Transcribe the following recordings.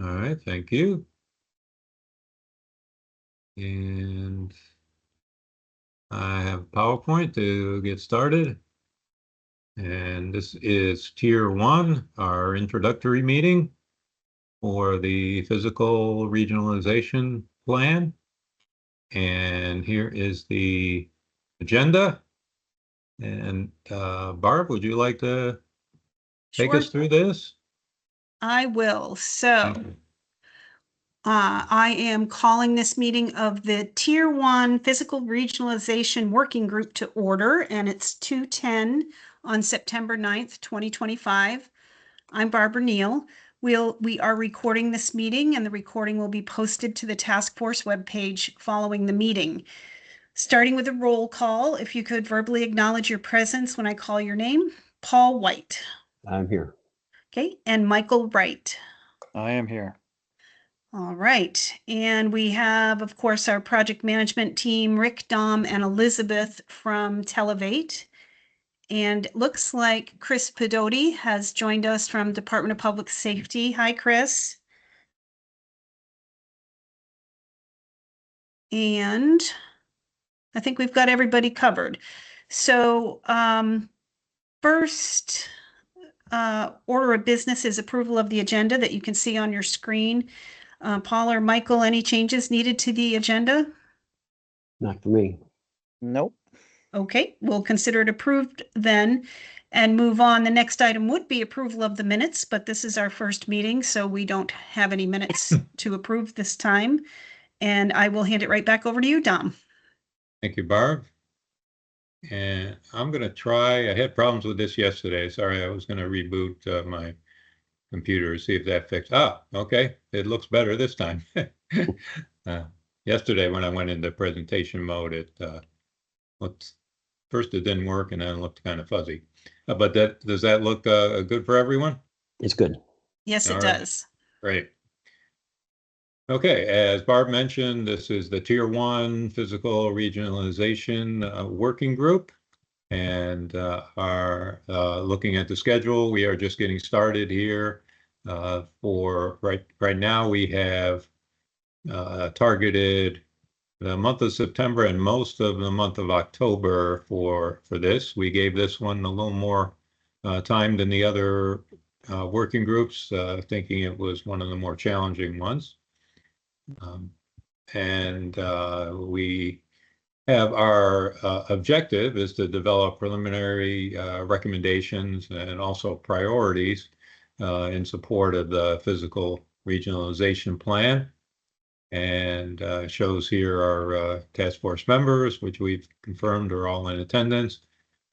All right, thank you. And I have PowerPoint to get started. And this is Tier 1, our introductory meeting for the physical regionalization plan. And here is the agenda. And Barb, would you like to take us through this? I will. So I am calling this meeting of the Tier 1 Physical Regionalization Working Group to order, and it's 2:10 on September 9th, 2025. I'm Barbara Neal. We are recording this meeting, and the recording will be posted to the task force webpage following the meeting. Starting with a roll call, if you could verbally acknowledge your presence when I call your name. Paul White. I'm here. Okay, and Michael Wright. I am here. All right, and we have, of course, our project management team, Rick, Dom, and Elizabeth from Televate. And it looks like Chris Pedotti has joined us from Department of Public Safety. Hi, Chris. And I think we've got everybody covered. So first order of business is approval of the agenda that you can see on your screen. Paul or Michael, any changes needed to the agenda? Not for me. Nope. Okay, we'll consider it approved then and move on. The next item would be approval of the minutes, but this is our first meeting, so we don't have any minutes to approve this time. And I will hand it right back over to you, Dom. Thank you, Barb. And I'm going to try, I had problems with this yesterday. Sorry, I was going to reboot my computer, see if that fixed. Okay, it looks better this time. Yesterday when I went into presentation mode, it looked, first it didn't work and then it looked kind of fuzzy. But does that look good for everyone? It's good. Yes, it does. Great. Okay, as Barb mentioned, this is the Tier 1 Physical Regionalization Working Group. And are looking at the schedule. We are just getting started here. For right now, we have targeted the month of September and most of the month of October for this. We gave this one a little more time than the other working groups, thinking it was one of the more challenging ones. And we have our objective is to develop preliminary recommendations and also priorities in support of the physical regionalization plan. And shows here our task force members, which we've confirmed are all in attendance,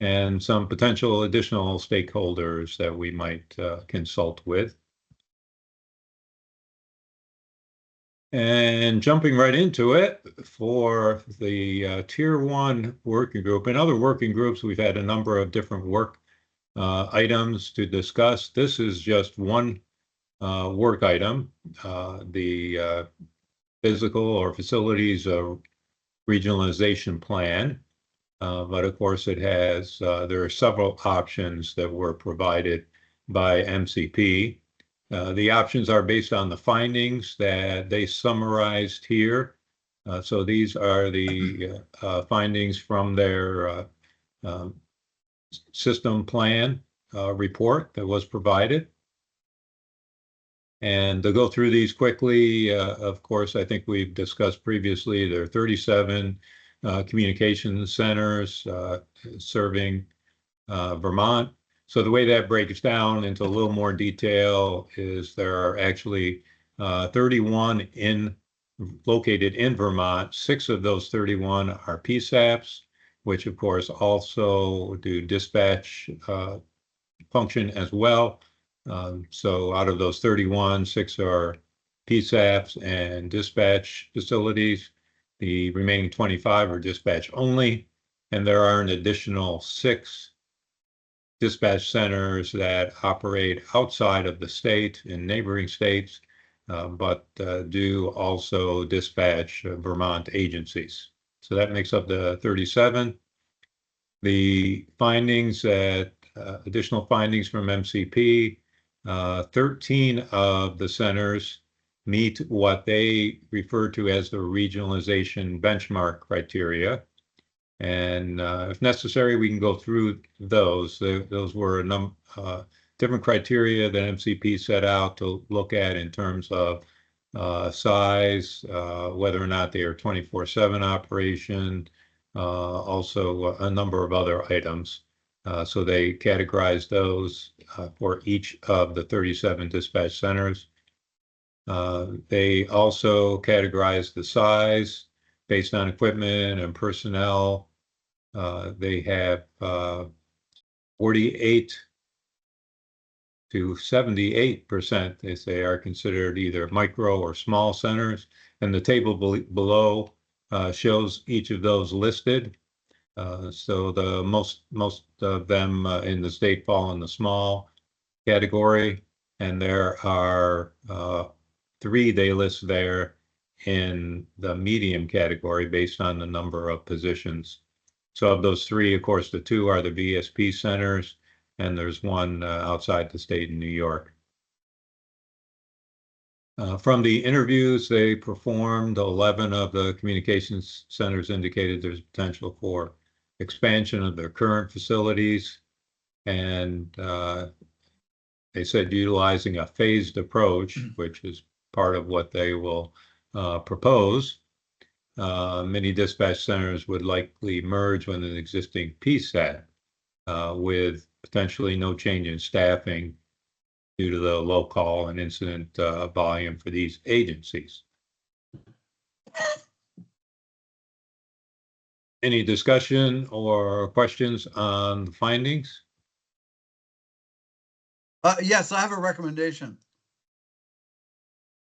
and some potential additional stakeholders that we might consult with. And jumping right into it, for the Tier 1 working group and other working groups, we've had a number of different work items to discuss. This is just one work item, the physical or facilities regionalization plan. But of course, it has, there are several options that were provided by MCP. The options are based on the findings that they summarized here. So these are the findings from their system plan report that was provided. And to go through these quickly, of course, I think we've discussed previously, there are 37 communication centers serving Vermont. So the way that breaks down into a little more detail is there are actually 31 located in Vermont. 6 of those 31 are PSAPs, which of course also do dispatch function as well. So out of those 31, 6 are PSAPs and dispatch facilities. The remaining 25 are dispatch only, and there are an additional 6 dispatch centers that operate outside of the state in neighboring states, but do also dispatch Vermont agencies. So that makes up the 37. The findings additional findings from MCP, 13 of the centers meet what they refer to as the regionalization benchmark criteria. And if necessary, we can go through those. Those were different criteria that MCP set out to look at in terms of size, whether or not they are 24/7 operation, also a number of other items. So they categorized those for each of the 37 dispatch centers. They also categorized the size based on equipment and personnel. They have 48 to 78%, they say, are considered either micro or small centers. And the table below shows each of those listed. So the most of them in the state fall in the small category, and there are 3 they list there in the medium category based on the number of positions. So of those 3, of course, the 2 are the VSP centers, and there's one outside the state in New York. From the interviews they performed, 11 of the communications centers indicated there's potential for expansion of their current facilities, and they said utilizing a phased approach, which is part of what they will propose. Many dispatch centers would likely merge with an existing PSAT with potentially no change in staffing due to the low call and incident volume for these agencies. Any discussion or questions on the findings? Yes, I have a recommendation.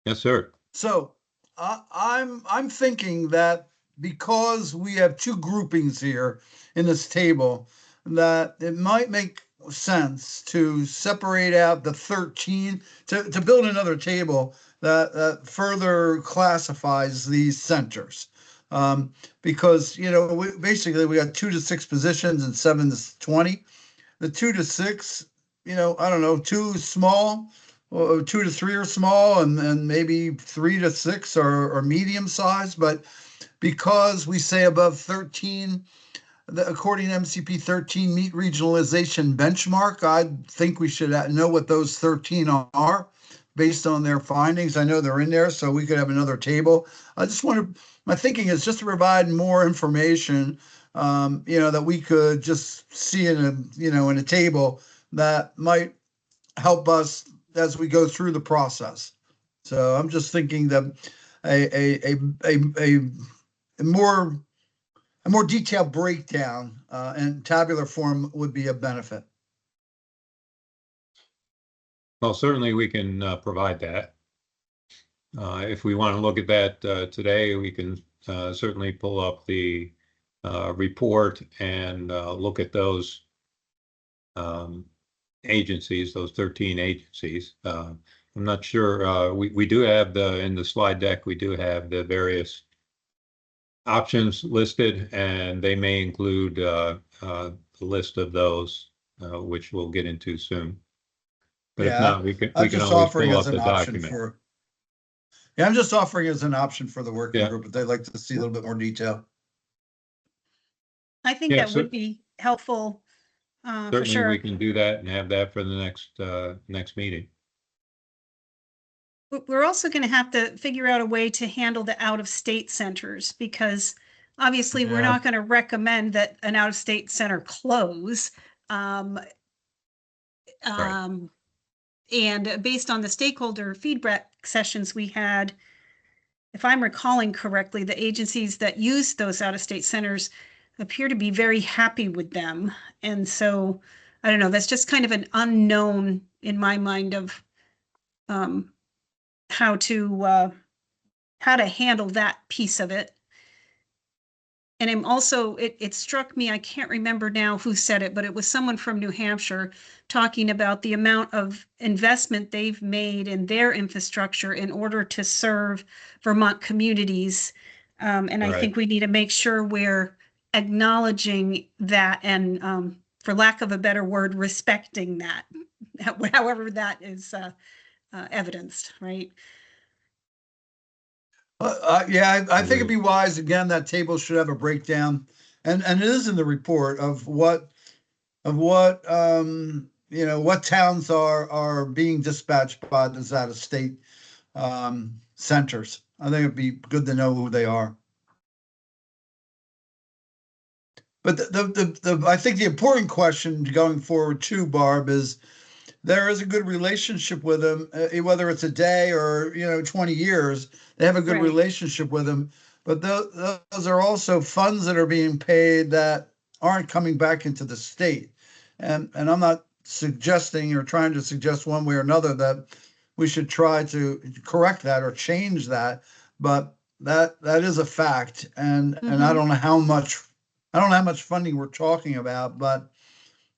Yes, sir. So I'm thinking that because we have 2 groupings here in this table, that it might make sense to separate out the 13 to build another table that further classifies these centers. Because basically we got 2 to 6 positions and 7 to 20. The 2 to 6, I don't know, 2 small. 2 to 3 are small, and maybe 3 to 6 are medium sized. But because we say above 13, according to MCP 13, meet regionalization benchmark, I think we should know what those 13 are based on their findings. I know they're in there, so we could have another table. My thinking is just to provide more information, that we could just see in a table that might help us as we go through the process. So I'm just thinking that a more detailed breakdown and tabular form would be a benefit. Well, certainly we can provide that. If we want to look at that today, we can certainly pull up the report and look at those agencies, those 13 agencies. I'm not sure. We do have in the slide deck, we do have the various options listed, and they may include the list of those, which we'll get into soon. But if not, we can always pull up the document. I'm just offering as an option for the working Yeah. group if they'd like to see a little bit more detail. I think Yeah, that would be helpful for Certainly sure. we can do that and have that for the next meeting. We're also going to have to figure out a way to handle the out-of-state centers, because obviously we're Yeah. not going to recommend that an out-of-state center close. And based on the stakeholder feedback sessions we had, if I'm recalling correctly, the agencies that use those out-of-state centers appear to be very happy with them. And so, I don't know, that's just kind of an unknown in my mind of how to handle that piece of it. And I'm also, it struck me, I can't remember now who said it, but it was someone from New Hampshire talking about the amount of investment they've made in their infrastructure in order to serve Vermont communities. And I think we need to make sure we're acknowledging that and, for lack of a better word, respecting that, however that is evidenced, right? Yeah, I think it'd be wise, again, that table should have a breakdown, and it is in the report of what, what towns are being dispatched by those out-of-state centers. I think it'd be good to know who they are. But I think the important question going forward too, Barb, is there is a good relationship with them, whether it's a day or 20 years. They have a good Right. relationship with them, but those are also funds that are being paid that aren't coming back into the state. And I'm not suggesting or trying to suggest one way or another that we should try to correct that or change that, but that is a fact. And I don't know how much funding we're talking about, but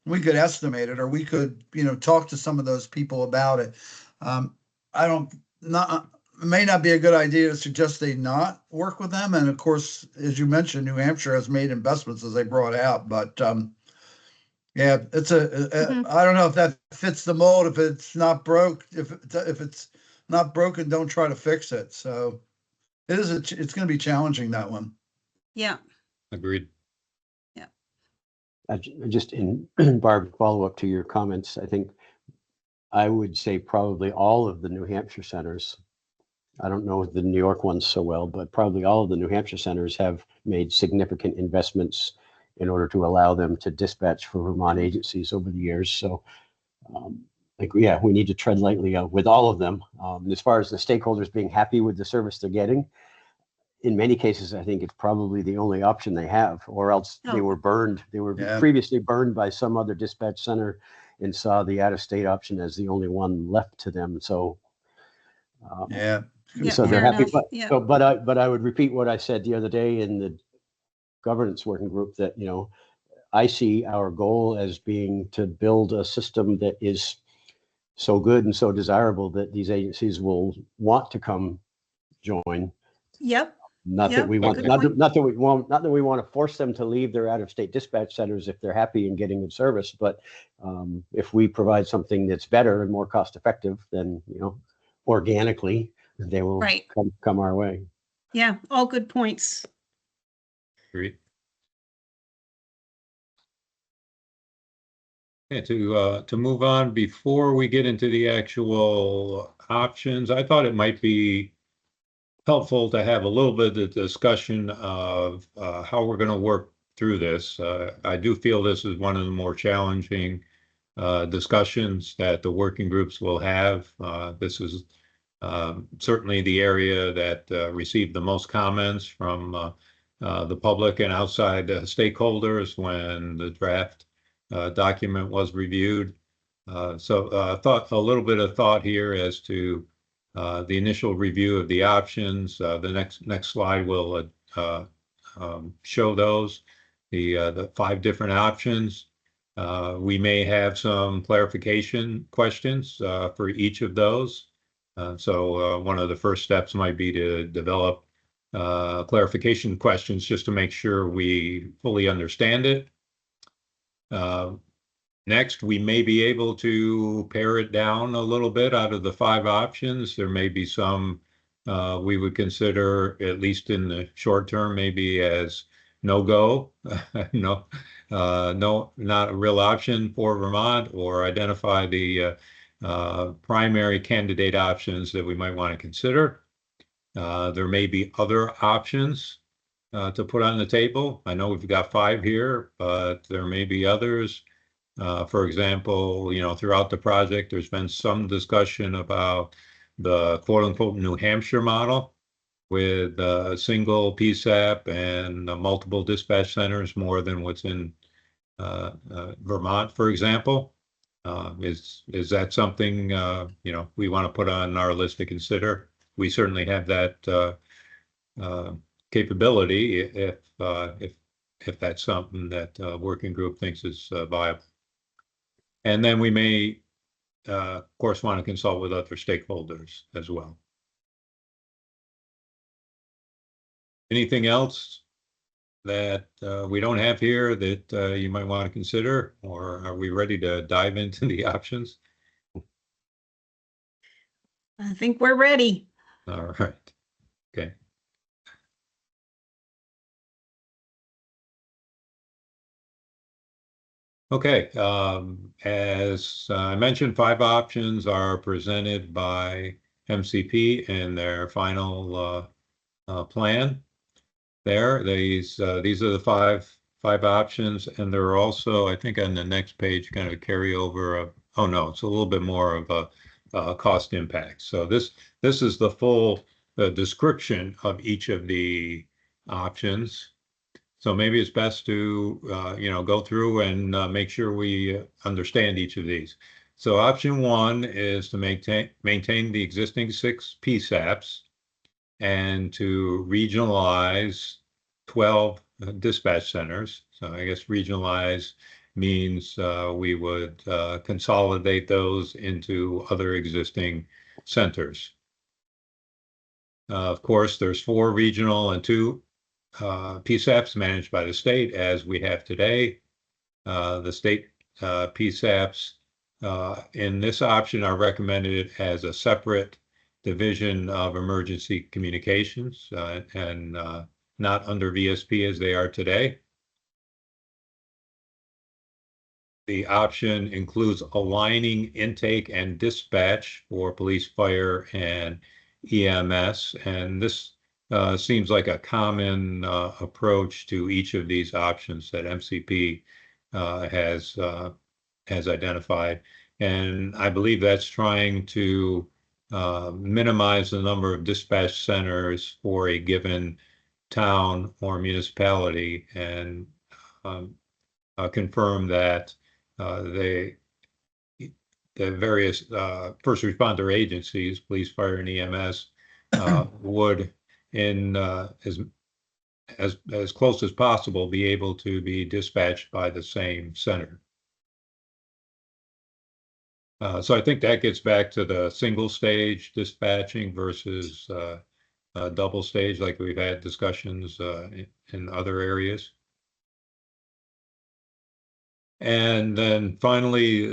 we could estimate it, or we could, talk to some of those people about it. I don't, not, it may not be a good idea to suggest they not work with them. And of course, as you mentioned, New Hampshire has made investments, as they brought out, but, yeah, it's I don't know if that fits the mold. If it's not broke, if it's not broken, don't try to fix it. So it's going to be challenging, that one. Yeah. Agreed. Just in Barb, follow up to your comments, I think I would say probably all of the New Hampshire centers, I don't know the New York ones so well, but probably all of the New Hampshire centers have made significant investments in order to allow them to dispatch for Vermont agencies over the years. So yeah, we need to tread lightly with all of them. As far as the stakeholders being happy with the service they're getting, in many cases, I think it's probably the only option they have, or else they were burned. They were previously burned by some other dispatch center and saw the out-of-state option as the only one left to them. So, so they're happy. But I would repeat what I said the other day in the governance working group, that, I see our goal as being to build a system that is so good and so desirable that these agencies will want to come join. Yep. Not that we want to force them to leave their out-of-state dispatch centers if they're happy and getting good service. But if we provide something that's better and more cost-effective, then organically they will come our way. Yeah, all good points. Agreed. Yeah, to move on, before we get into the actual options, I thought it might be helpful to have a little bit of discussion of how we're going to work through this. I do feel this is one of the more challenging discussions that the working groups will have. This is certainly the area that received the most comments from the public and outside stakeholders when the draft document was reviewed. So thought a little bit of thought here as to the initial review of the options. The next slide will show those, the 5 different options. We may have some clarification questions for each of those. So one of the first steps might be to develop clarification questions just to make sure we fully understand it. Next, we may be able to pare it down a little bit out of the 5 options. There may be some we would consider, at least in the short term, maybe as no-go, no, not a real option for Vermont, or identify the primary candidate options that we might want to consider. There may be other options to put on the table. I know we've got 5 here, but there may be others. For example, throughout the project, there's been some discussion about the quote unquote New Hampshire model with a single PSAP and multiple dispatch centers, more than what's in Vermont, for example. Is that something, we want to put on our list to consider? We certainly have that capability if that's something that working group thinks is viable. And then we may, of course, want to consult with other stakeholders as well. Anything else that we don't have here that you might want to consider, or are we ready to dive into the options? I think we're ready. All right. Okay. Okay, as I mentioned, 5 options are presented by MCP in their final plan. These are the five options, and there are also, I think, on the next page, kind of carryover of. Oh no, it's a little bit more of a cost impact. So this is the full description of each of the options. So maybe it's best to, go through and make sure we understand each of these. So option 1 is to maintain the existing 6 PSAPs and to regionalize 12 dispatch centers. So I guess regionalize means we would consolidate those into other existing centers. Of course, there's 4 regional and 2 PSAPs managed by the state, as we have today. The state PSAPs in this option are recommended as a separate division of emergency communications and not under VSP as they are today. The option includes aligning intake and dispatch for police, fire, and EMS, and this seems like a common approach to each of these options that MCP has identified. And I believe that's trying to minimize the number of dispatch centers for a given town or municipality, and confirm that the various first responder agencies, police, fire, and EMS, would, in as close as possible, be able to be dispatched by the same center. So I think that gets back to the single stage dispatching versus double stage, like we've had discussions in other areas. And then finally,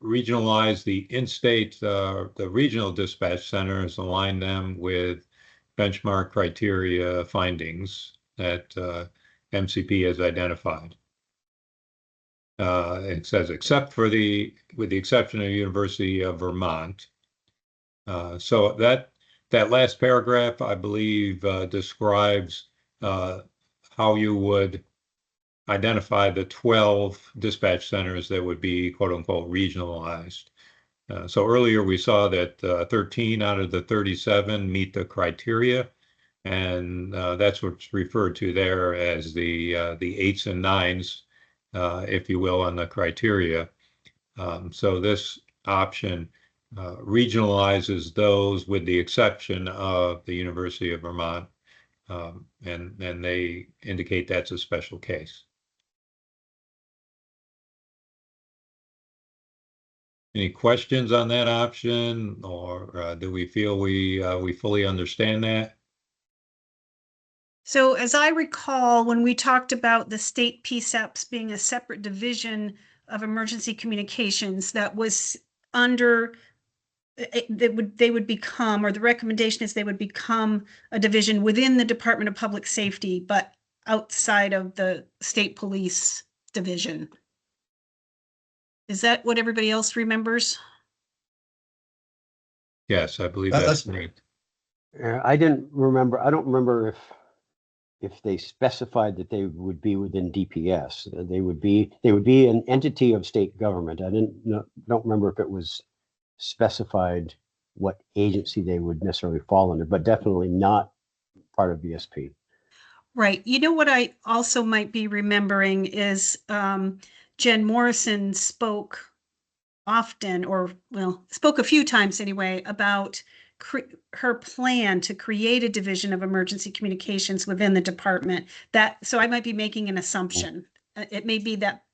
regionalize the in-state, the regional dispatch centers, align them with benchmark criteria findings that MCP has identified. It says, with the exception of the University of Vermont. So that last paragraph, I believe, describes how you would identify the 12 dispatch centers that would be quote unquote regionalized. So earlier we saw that 13 out of the 37 meet the criteria, and that's what's referred to there as the 8s and 9s, if you will, on the criteria. So this option regionalizes those with the exception of the University of Vermont, and they indicate that's a special case. Any questions on that option, or do we feel we fully understand that? So as I recall, when we talked about the state PSAPs being a separate division of emergency communications, that was under, they would become, or the recommendation is they would become a division within the Department of Public Safety, but outside of the state police division. Is that what everybody else remembers? Yes, I believe That's- that's right. I don't remember if they specified that they would be within DPS. They would be an entity of state government. I don't remember if it was specified what agency they would necessarily fall under, but definitely not part of VSP. Right. You know what I also might be remembering is Jen Morrison spoke often, or well, spoke a few times anyway, about her plan to create a division of emergency communications within the department. So I might be making an assumption. It may be that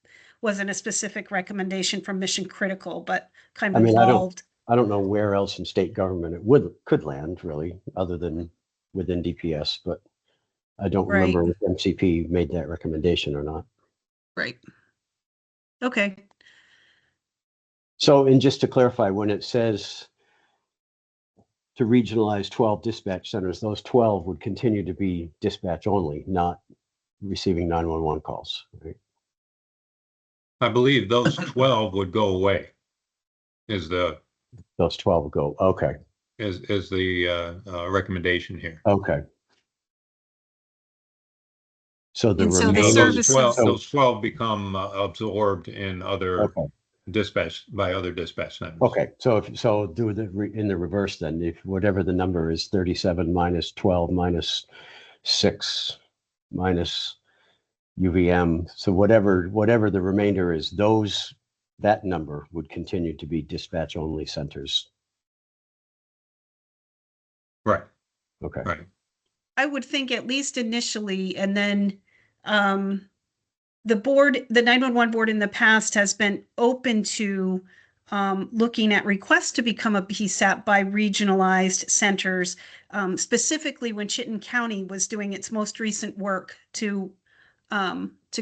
wasn't a specific recommendation from Mission Critical, but kind of involved. I don't know where else in state government it could land really, other than within DPS, but I don't Right. remember if MCP made that recommendation or not. Right. Okay. So, and just to clarify, when it says to regionalize 12 dispatch centers, those 12 would continue to be dispatch only, not receiving 911 calls, right? I believe those 12 would go away. Is the Those 12 go, okay, recommendation here. okay. So the And so the So remaining, services- those 12 become absorbed in other okay, other dispatch centers. okay. So do in the reverse then, if whatever the number is, 37 minus 12 minus 6 minus UVM, so whatever the remainder is, that number would continue to be dispatch only centers. Right, Okay. right. I would think at least initially, and then the 911 board in the past has been open to looking at requests to become a PSAP by regionalized centers, specifically when Chittenden County was doing its most recent work to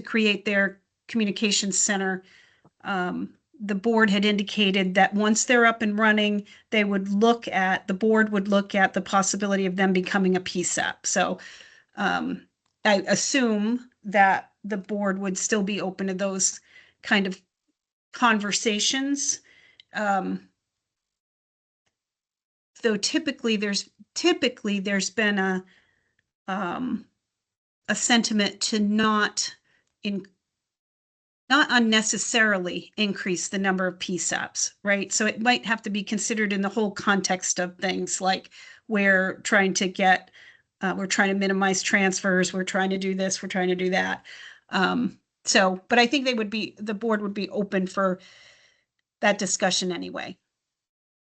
create their communications center. The board had indicated that once they're up and running, the board would look at the possibility of them becoming a PSAP. So I assume that the board would still be open to those kind of conversations. Though typically there's been a sentiment to not unnecessarily increase the number of PSAPs, right? So it might have to be considered in the whole context of things, like we're trying to minimize transfers, we're trying to do this, we're trying to do that. But I think the board would be open for that discussion anyway.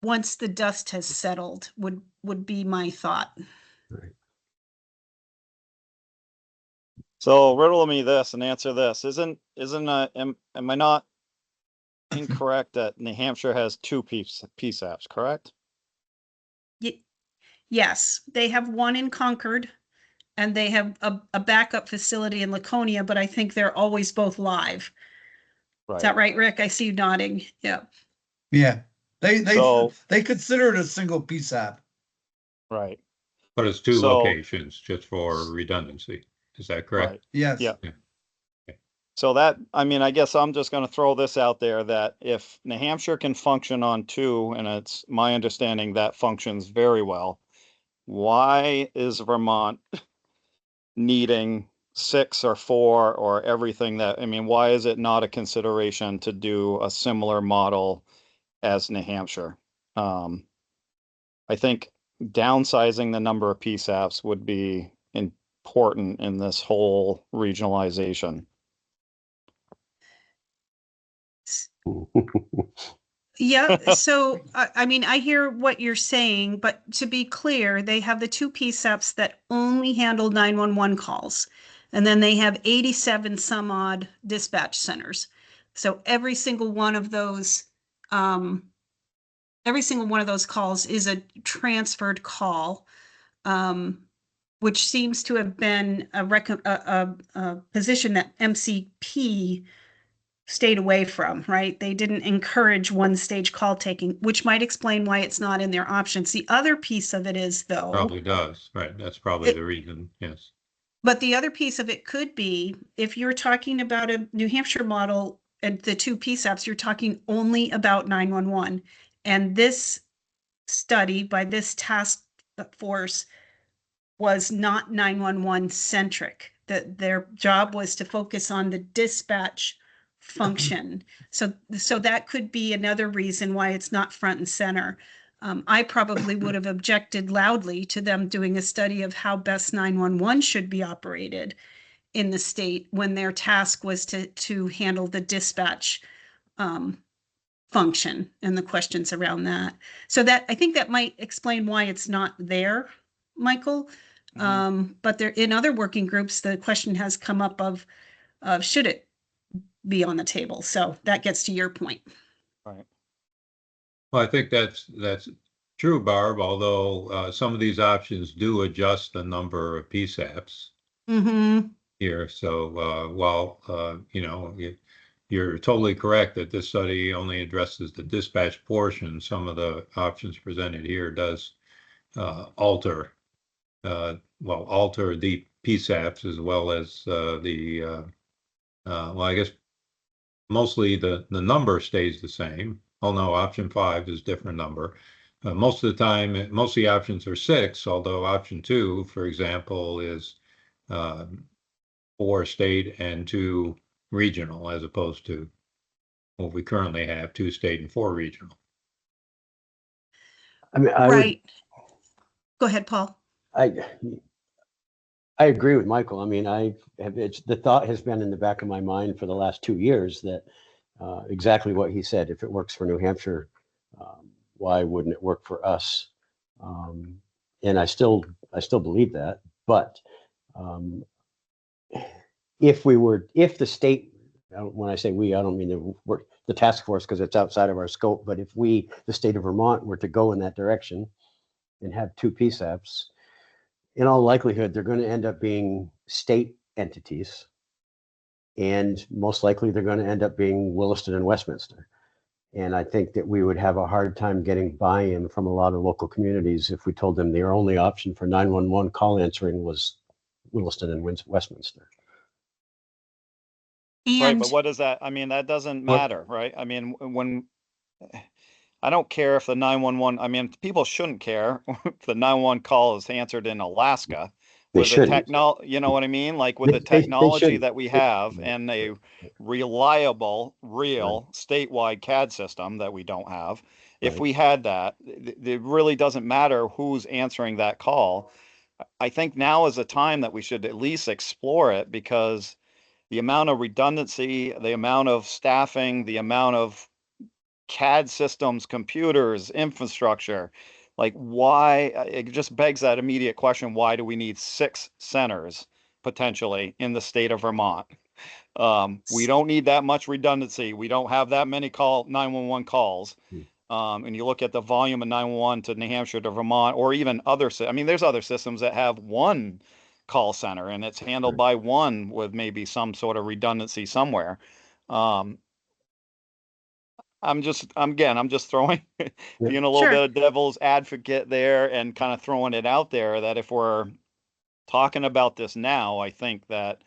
Once the dust has settled, would be my thought. So riddle me this and answer this. Am I not incorrect that New Hampshire has two PSAPs, correct? Yes, they have one in Concord and they have a backup facility in Laconia, but I think they're always both live. Is that right, Rick? I see you nodding. Yeah. Yeah, they So- they consider it a single PSAP. Right, But it's two So- locations just for redundancy. Is that correct? right. Yes. Yeah. Yeah. So I guess I'm just gonna throw this out there that if New Hampshire can function on two, and it's my understanding that functions very well, why is Vermont needing 6 or 4 or everything why is it not a consideration to do a similar model as New Hampshire? I think downsizing the number of PSAPs would be important in this whole regionalization. Yeah, so I hear what you're saying, but to be clear, they have the two PSAPs that only handle 911 calls. And then they have 87 some odd dispatch centers. So every single one of those calls is a transferred call, which seems to have been a position that MCP stayed away from, right? They didn't encourage one-stage call taking, which might explain why it's not in their options. The other piece of it is, though, Probably does, right? That's probably the reason, yes. but the other piece of it could be, if you're talking about a New Hampshire model and the two PSAPs, you're talking only about 911. And this study by this task force was not 911 centric, that their job was to focus on the dispatch function. So that could be another reason why it's not front and center. I probably would have objected loudly to them doing a study of how best 911 should be operated in the state when their task was to handle the dispatch function and the questions around that. So that, I think that might explain why it's not there, Michael. But there, in other working groups, the question has come up of should it be on the table? So that gets to your point. Right. Well, I think that's true, Barb, although some of these options do adjust the number of PSAPs here. So while, you're totally correct that this study only addresses the dispatch portion, some of the options presented here does alter the PSAPs as well as I guess mostly the number stays the same. Oh no, option 5 is different number. Most of the time, most of the options are 6, although option 2, for example, is 4 state and 2 regional, as opposed to what we currently have, 2 state and 4 regional. I mean, Right. Go ahead, Paul. I agree with Michael. I mean, the thought has been in the back of my mind for the last 2 years that exactly what he said. If it works for New Hampshire, why wouldn't it work for us? And I still believe that. But if the state, when I say we, I don't mean the task force, because it's outside of our scope. But if the state of Vermont, were to go in that direction and have 2 PSAPs, in all likelihood, they're going to end up being state entities. And most likely they're going to end up being Williston and Westminster. And I think that we would have a hard time getting buy-in from a lot of local communities if we told them their only option for 911 call answering was Williston and Westminster. Right, but And what does that, I mean, that doesn't matter, right? I mean, when, I don't care if the 911, I mean, people shouldn't care if the 911 call is answered in Alaska. They With the shouldn't. technology, you know what I mean? Like with the They technology shouldn't. that we have and a reliable, real statewide CAD system that we don't have. If Right. we had that, it really doesn't matter who's answering that call. I think now is a time that we should at least explore it, because the amount of redundancy, the amount of staffing, the amount of CAD systems, computers, infrastructure, like why, it just begs that immediate question, why do we need 6 centers potentially in the state of Vermont? We don't need that much redundancy. We don't have that many 911 calls. And you look at the volume of 911 to New Hampshire to Vermont, or even I mean, there's other systems that have 1 call center and it's handled by 1 with maybe some sort of redundancy somewhere. I'm just throwing, being a little Sure. bit of devil's advocate there and kind of throwing it out there that if we're talking about this now, I think that,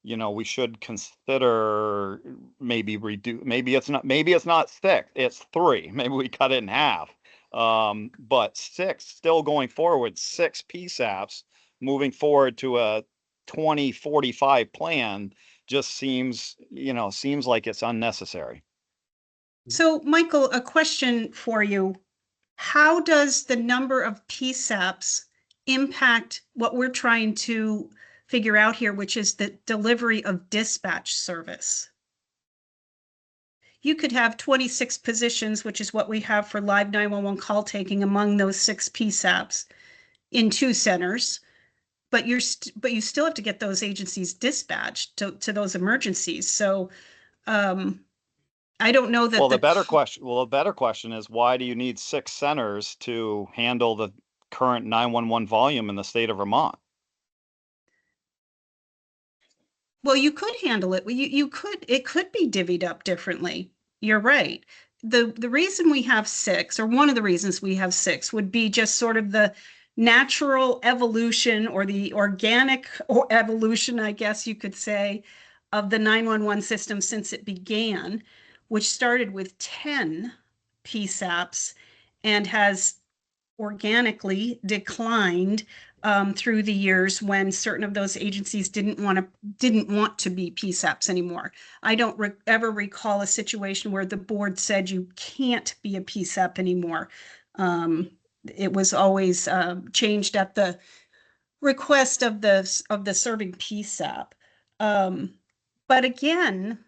we should consider maybe maybe it's not 6, it's 3. Maybe we cut it in half. But 6 still going forward, 6 PSAPs moving forward to a 2045 plan just seems like it's unnecessary. so, Michael, a question for you. How does the number of PSAPs impact what we're trying to figure out here, which is the delivery of dispatch service? You could have 26 positions, which is what we have for live 911 call taking among those 6 PSAPs in 2 centers, but you still have to get those agencies dispatched to those emergencies. So I don't know that Well, the better question is, why do you need 6 centers to handle the current 911 volume in the state of Vermont? Well, you could handle it. It could be divvied up differently. You're right. The reason we have 6, or one of the reasons we have 6, would be just sort of the natural evolution, or the organic evolution, I guess you could say, of the 911 system since it began, which started with 10 PSAPs and has organically declined through the years when certain of those agencies didn't want to be PSAPs anymore. I don't ever recall a situation where the board said you can't be a PSAP anymore. It was always changed at the request of the serving PSAP. But again,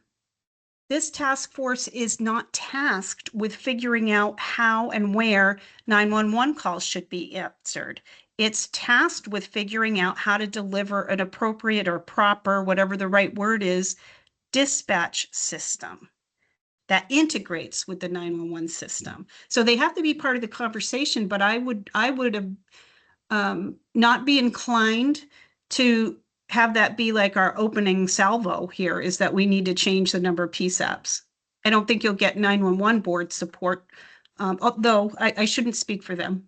this task force is not tasked with figuring out how and where 911 calls should be answered. It's tasked with figuring out how to deliver an appropriate or proper, whatever the right word is, dispatch system that integrates with the 911 system. So they have to be part of the conversation, but I would not be inclined to have that be like our opening salvo here, is that we need to change the number of PSAPs. I don't think you'll get 911 board support, although I shouldn't speak for them.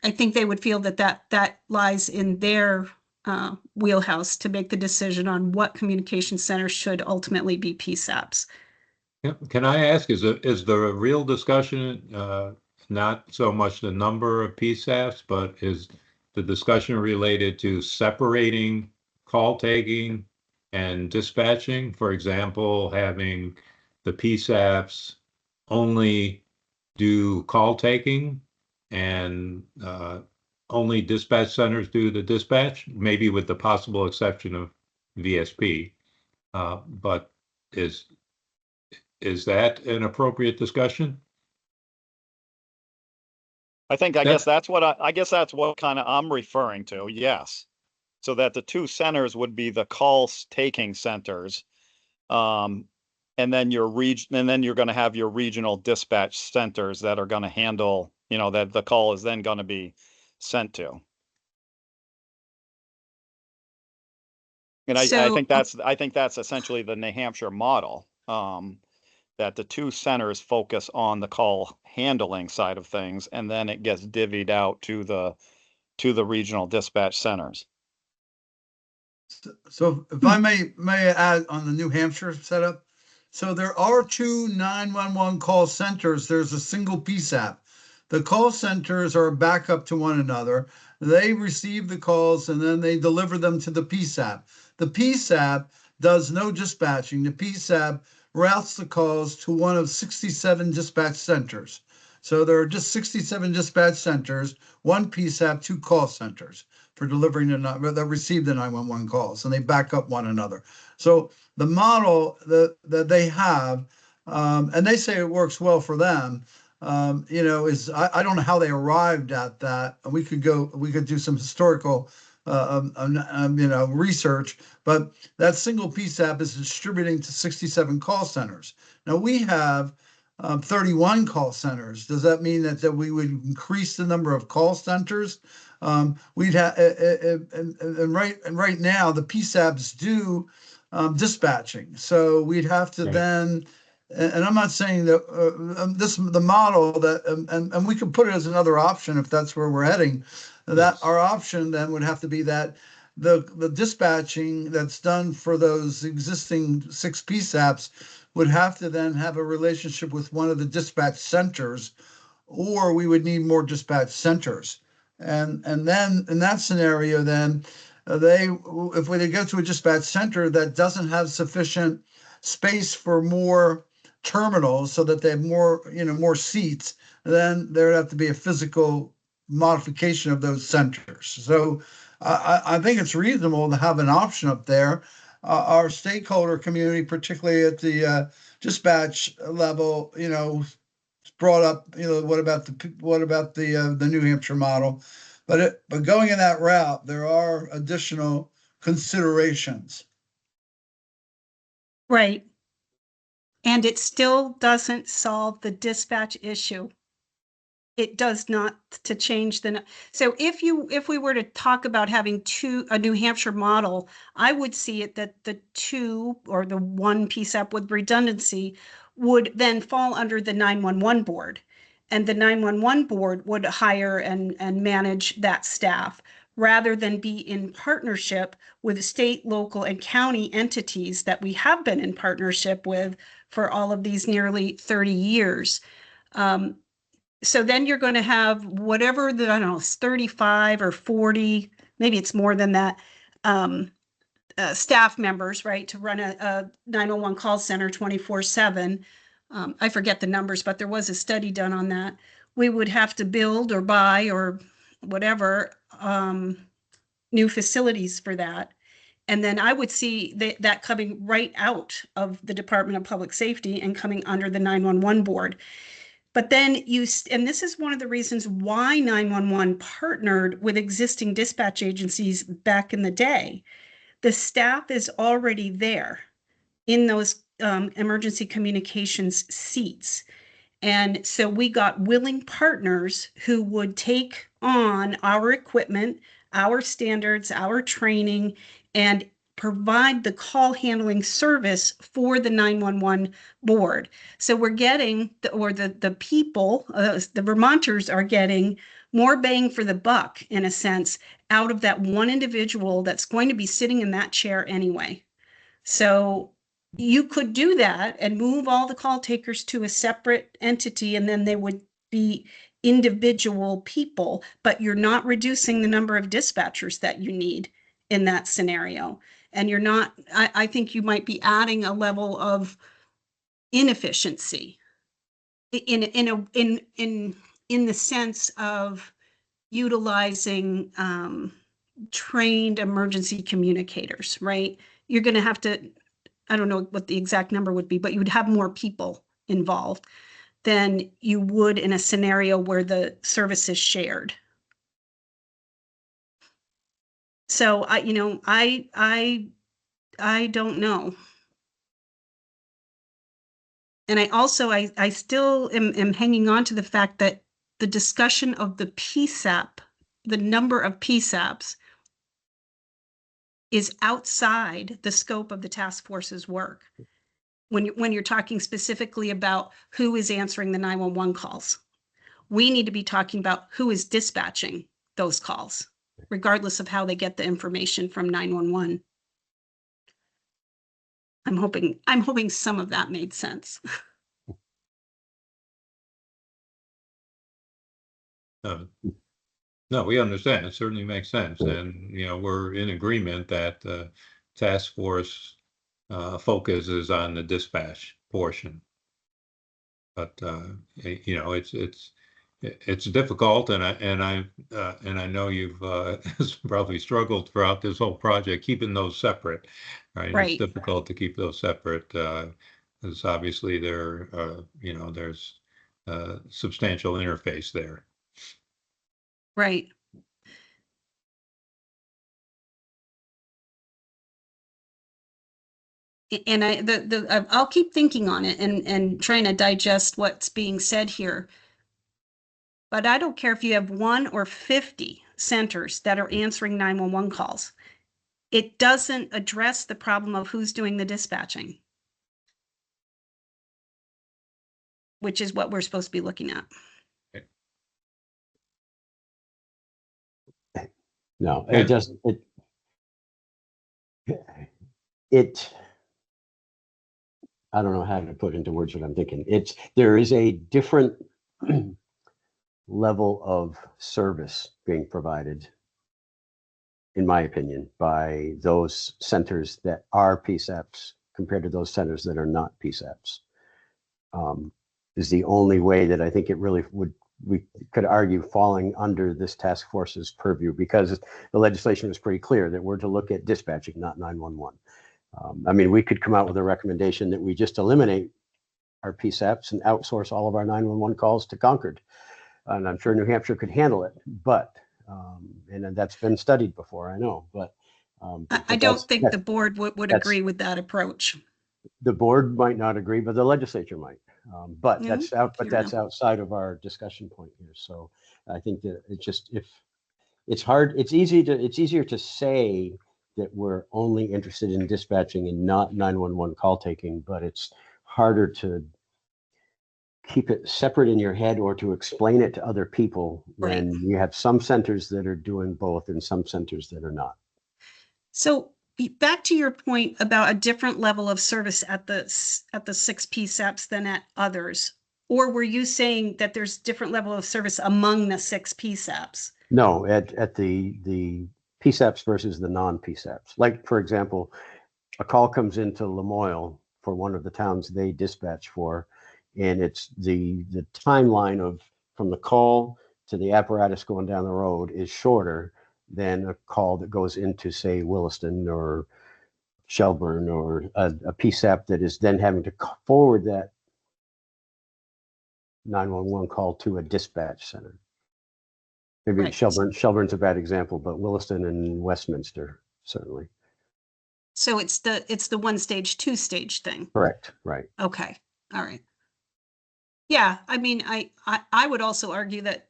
I think they would feel that lies in their wheelhouse to make the decision on what communication centers should ultimately be PSAPs. Yeah, can I ask, is the real discussion not so much the number of PSAPs, but is the discussion related to separating call taking and dispatching? For example, having the PSAPs only do call taking and only dispatch centers do the dispatch, maybe with the possible exception of VSP. But is that an appropriate discussion? I guess that's what I guess that's what kind of I'm referring to. Yes. So that the two centers would be the calls taking centers. And then and then you're going to have your regional dispatch centers that are going to handle, that the call is then going to be sent to. And I think that's essentially the New Hampshire model. That the two centers focus on the call handling side of things, and then it gets divvied out to the regional dispatch centers. So if I may add on the New Hampshire setup, so there are two 911 call centers. There's a single PSAP. The call centers are a backup to one another. They receive the calls and then they deliver them to the PSAP. The PSAP does no dispatching. The PSAP routes the calls to one of 67 dispatch centers. So there are just 67 dispatch centers, one PSAP, two call centers for delivering that receive the 911 calls, and they back up one another. So the model that they have, and they say it works well for them, is I don't know how they arrived at that. We could do some historical research, but that single PSAP is distributing to 67 call centers. Now we have 31 call centers. Does that mean that we would increase the number of call centers? We'd have, and right now the PSAPs do dispatching, so we'd have to then. And I'm not saying that the model that, and we could put it as another option if that's where we're heading. That our option then would have to be that the dispatching that's done for those existing 6 PSAPs would have to then have a relationship with one of the dispatch centers, or we would need more dispatch centers. And then in that scenario, then if they go to a dispatch center that doesn't have sufficient space for more terminals so that they have more seats, then there'd have to be a physical modification of those centers. So I think it's reasonable to have an option up there. Our stakeholder community, particularly at the dispatch level, brought up, what about the New Hampshire model? But going in that route, there are additional considerations. Right. And it still doesn't solve the dispatch issue. It does not to change so if we were to talk about having a New Hampshire model, I would see it that the 2 or the 1 PSAP with redundancy would then fall under the 911 board, and the 911 board would hire and manage that staff rather than be in partnership with state, local, and county entities that we have been in partnership with for all of these nearly 30 years. So then you're going to have whatever I don't know, 35 or 40, maybe it's more than that, staff members, right, to run a 911 call center 24/7. I forget the numbers, but there was a study done on that. We would have to build or buy or whatever new facilities for that. And then I would see that coming right out of the Department of Public Safety and coming under the 911 board. But then and this is one of the reasons why 911 partnered with existing dispatch agencies back in the day. The staff is already there in those emergency communications seats. And so we got willing partners who would take on our equipment, our standards, our training, and provide the call handling service for the 911 board. So we're getting, the people, the Vermonters are getting more bang for the buck, in a sense, out of that one individual that's going to be sitting in that chair anyway. So you could do that and move all the call takers to a separate entity, and then they would be individual people, but you're not reducing the number of dispatchers that you need in that scenario. And you're not, I think you might be adding a level of inefficiency in the sense of utilizing trained emergency communicators, right? You're going to have to, I don't know what the exact number would be, but you would have more people involved than you would in a scenario where the service is shared. So I don't know. And I still am hanging on to the fact that the discussion of the PSAP, the number of PSAPs, is outside the scope of the task force's work. When you're talking specifically about who is answering the 911 calls, we need to be talking about who is dispatching those calls, regardless of how they get the information from 911. I'm hoping some of that made sense. No, we understand. It certainly makes sense. And, we're in agreement that task force focuses on the dispatch portion. But, it's difficult, and I know you've probably struggled throughout this whole project, keeping those separate, right? Right. It's difficult to keep those separate, because obviously there's substantial interface there. Right. And I'll keep thinking on it and trying to digest what's being said here. But I don't care if you have 1 or 50 centers that are answering 911 calls. It doesn't address the problem of who's doing the dispatching, which is what we're supposed to be looking at. No, Yeah. it doesn't. It. I don't know how to put into words what I'm thinking. There is a different level of service being provided, in my opinion, by those centers that are PSAPs compared to those centers that are not PSAPs. Is the only way that I think it really we could argue falling under this task force's purview, because the legislation was pretty clear that we're to look at dispatching, not 911. I mean, we could come out with a recommendation that we just eliminate our PSAPs and outsource all of our 911 calls to Concord. And I'm sure New Hampshire could handle it, but, and that's been studied before, I know, but. I don't think the board would agree with that approach. The board might not agree, but the legislature might. But Yeah, that's outside of our discussion point here. So I think that it's hard, it's easier to say that we're only interested in dispatching and not 911 call taking, but it's harder to keep it separate in your head or to explain it to other people when you have some centers that are doing both and some centers that are not. So back to your point about a different level of service at the 6 PSAPs than at others, or were you saying that there's different level of service among the 6 PSAPs? No, at the PSAPs versus the non-PSAPs. Like, for example, a call comes into Lamoille for one of the towns they dispatch for, and it's the timeline of from the call to the apparatus going down the road is shorter than a call that goes into, say, Williston or Shelburne, or a PSAP that is then having to forward that 911 call to a dispatch center. Maybe Right. Shelburne's a bad example, but Williston and Westminster certainly. So it's the 1 stage, 2 stage thing. Correct. Right. Okay. All right. Yeah. I mean, I would also argue that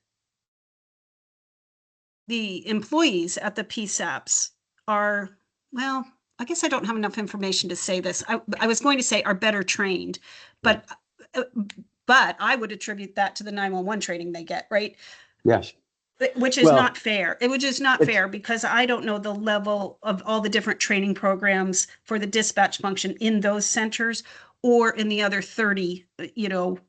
the employees at the PSAPs are, well, I guess I don't have enough information to say this. I was going to say are better trained, but I would attribute that to the 911 training they get, right? Yes. Which is Well, not fair. It was just not it's- fair because I don't know the level of all the different training programs for the dispatch function in those centers or in the other 30,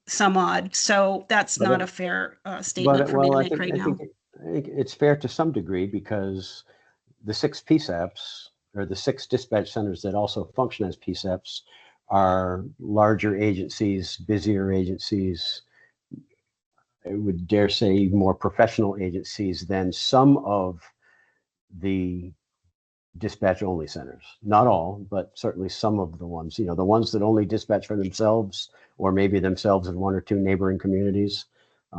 some odd. So that's But not it- a fair statement for me to well, make right now. I think it's fair to some degree because the 6 PSAPs or the 6 dispatch centers that also function as PSAPs are larger agencies, busier agencies. I would dare say more professional agencies than some of the dispatch only centers. Not all, but certainly some of the ones, the ones that only dispatch for themselves or maybe themselves in 1 or 2 neighboring communities.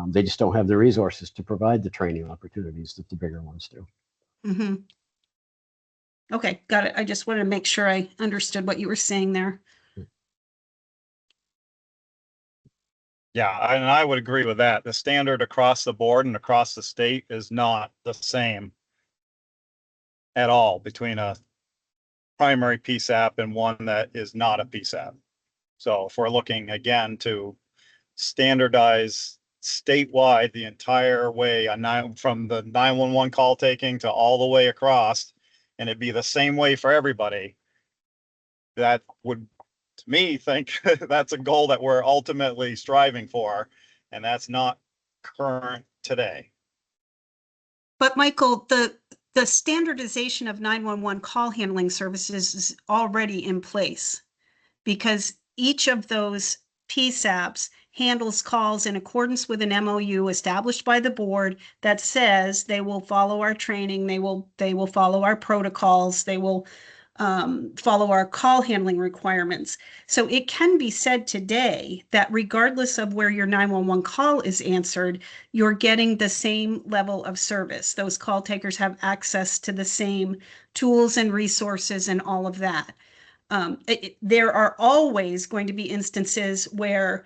They just don't have the resources to provide the training opportunities that the bigger ones do. Mm-hmm. Okay, got it. I just wanted to make sure I understood what you were saying there. Yeah, and I would agree with that. The standard across the board and across the state is not the same at all between a primary PSAP and one that is not a PSAP. So if we're looking again to standardize statewide the entire way from the 911 call taking to all the way across, and it'd be the same way for everybody, that would, to me, think that's a goal that we're ultimately striving for, and that's not current today. But Michael, the standardization of 911 call handling services is already in place because each of those PSAPs handles calls in accordance with an MOU established by the board that says they will follow our training, they will follow our protocols, they will follow our call handling requirements. So it can be said today that regardless of where your 911 call is answered, you're getting the same level of service. Those call takers have access to the same tools and resources and all of that. There are always going to be instances where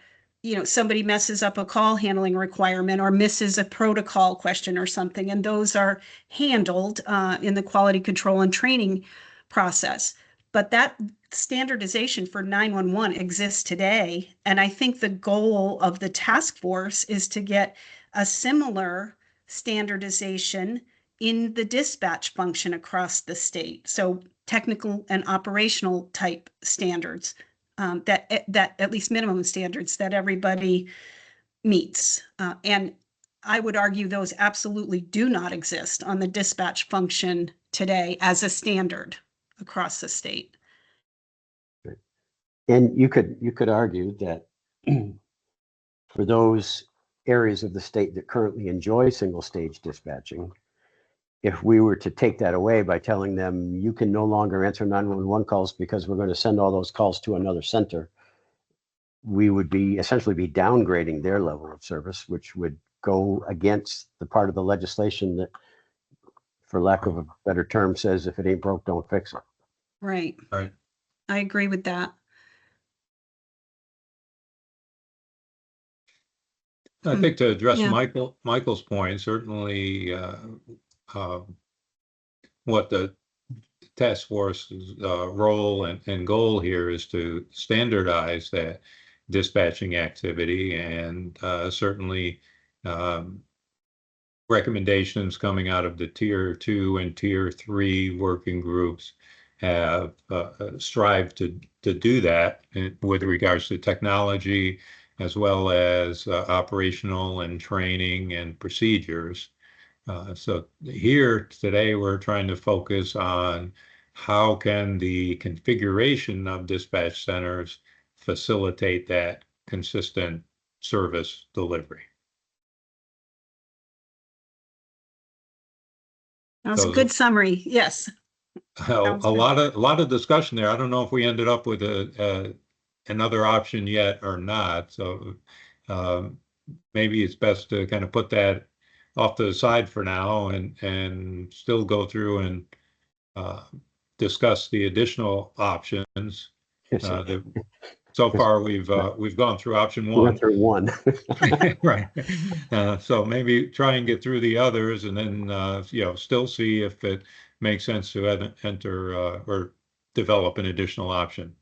somebody messes up a call handling requirement or misses a protocol question or something, and those are handled in the quality control and training process. But that standardization for 911 exists today, and I think the goal of the task force is to get a similar standardization in the dispatch function across the state. So technical and operational type standards, that at least minimum standards that everybody meets. And I would argue those absolutely do not exist on the dispatch function today as a standard across the state. And you could argue that for those areas of the state that currently enjoy single stage dispatching, if we were to take that away by telling them you can no longer answer 911 calls because we're going to send all those calls to another center, we would essentially be downgrading their level of service, which would go against the part of the legislation that, for lack of a better term, says if it ain't broke, don't fix it. Right. Right. I agree with that. I think to address Yeah. Michael's point, certainly what the task force's role and goal here is to standardize that dispatching activity, and certainly recommendations coming out of the tier 2 and tier 3 working groups have strived to do that with regards to technology as well as operational and training and procedures. So here today, we're trying to focus on how can the configuration of dispatch centers facilitate that consistent service delivery. That was a Those- good summary. Yes. A lot of discussion there. I don't know if we ended up with another option yet or not. So maybe it's best to kind of put that off to the side for now and still go through and discuss the additional options. So far we've gone through option We one. went through one. Right. So maybe try and get through the others and then still see if it makes sense to enter or develop an additional option.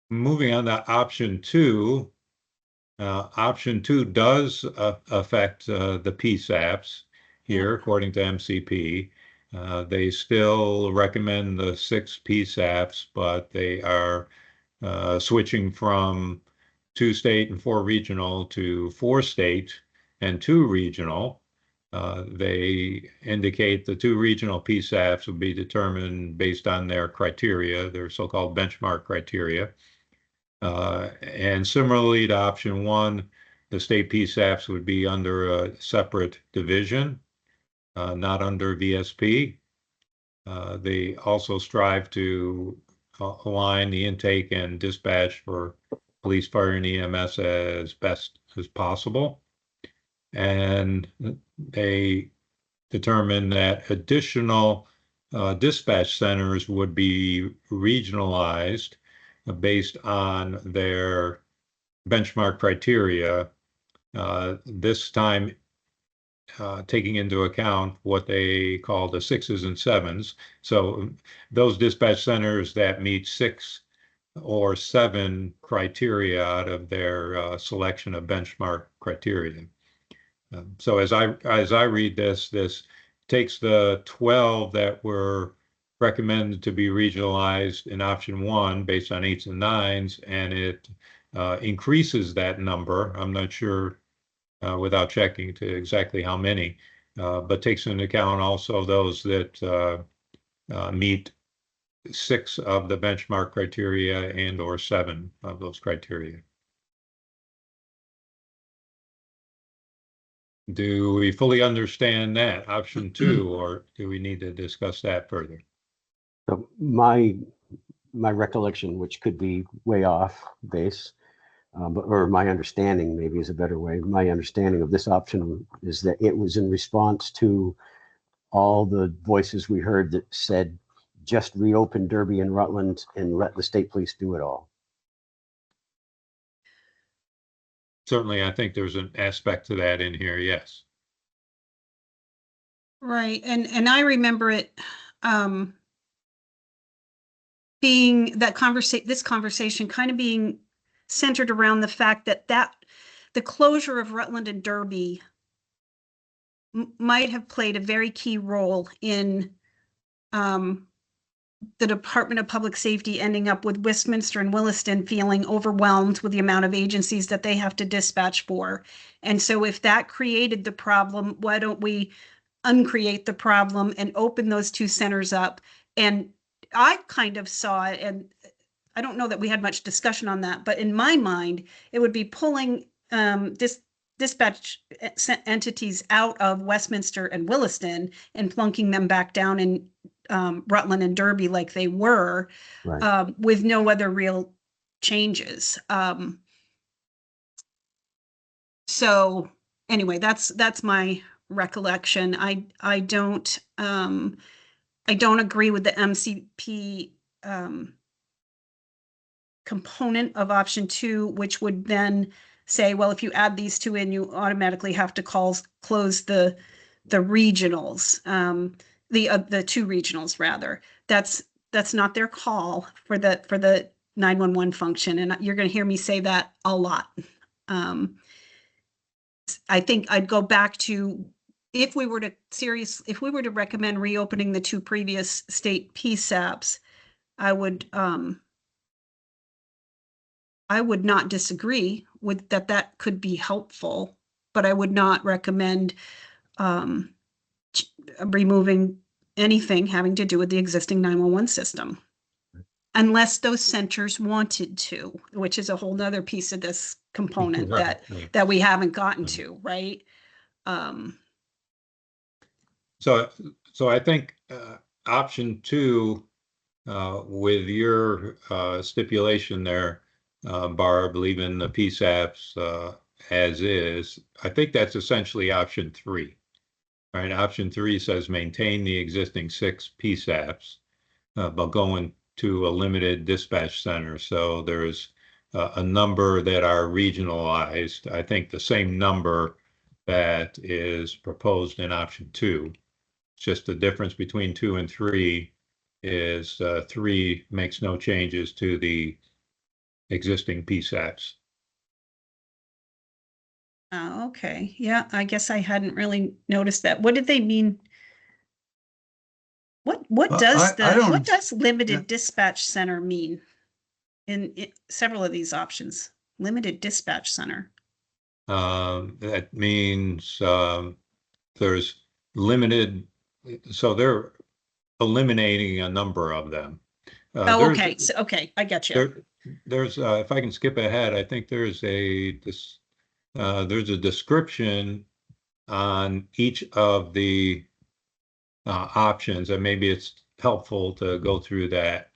Moving on to option two. Option two does affect the PSAPs, here, according to MCP. They still recommend the 6 PSAPs, but they are switching from 2 state and 4 regional to 4 state and 2 regional. They indicate the 2 regional PSAPs will be determined based on their criteria, their so-called benchmark criteria. And similarly to option 1, the state PSAPs would be under a separate division, not under VSP. They also strive to align the intake and dispatch for police, fire, and EMS as best as possible. And they determine that additional dispatch centers would be regionalized based on their benchmark criteria, this time taking into account what they call the 6s and 7s. So those dispatch centers that meet 6 or 7 criteria out of their selection of benchmark criteria. So as I read this takes the 12 that were recommended to be regionalized in option 1 based on 8s and 9s, and it increases that number. I'm not sure without checking to exactly how many, but takes into account also those that meet 6 of the benchmark criteria and or 7 of those criteria. Do we fully understand that option 2, or do we need to discuss that further? So my recollection, which could be way off base, or my understanding maybe is a better way. My understanding of this option is that it was in response to all the voices we heard that said, just reopen Derby and Rutland and let the state police do it all. Certainly, I think there's an aspect to that in here, yes. Right, and I remember it being that this conversation kind of being centered around the fact that the closure of Rutland and Derby might have played a very key role in the Department of Public Safety ending up with Westminster and Williston feeling overwhelmed with the amount of agencies that they have to dispatch for. And so if that created the problem, why don't we uncreate the problem and open those 2 centers up? And I kind of saw it, and I don't know that we had much discussion on that, but in my mind, it would be pulling dispatch entities out of Westminster and Williston and plunking them back down in Rutland and Derby like they were, Right. with no other real changes. So anyway, that's my recollection. I don't agree with the MCP component of option 2, which would then say, well, if you add these 2 in, you automatically have to close the regionals, the 2 regionals rather. That's not their call for the 911 function, and you're going to hear me say that a lot. I think I'd go back to if we were to recommend reopening the 2 previous state PSAPs, I would not disagree with that could be helpful, but I would not recommend removing anything having to do with the existing 911 system, unless those centers wanted to, which is a whole nother piece of this component Right. that we haven't gotten to, right? So I think option 2, with your stipulation there, Barb, leaving the PSAPs as is, I think that's essentially option 3. Right? Option 3 says maintain the existing 6 PSAPs, but going to a limited dispatch center. So there's a number that are regionalized. I think the same number that is proposed in option 2. Just the difference between 2 and 3 is 3 makes no changes to the existing PSATs. Oh, okay. Yeah, I guess I hadn't really noticed that. What did they mean? What I does don't. Yeah. limited dispatch center mean in several of these options? Limited dispatch center. That means there's limited, so they're eliminating a number of them. Oh, There's okay. So, okay, I get you. there's if I can skip ahead, I think there's a description on each of the options, and maybe it's helpful to go through that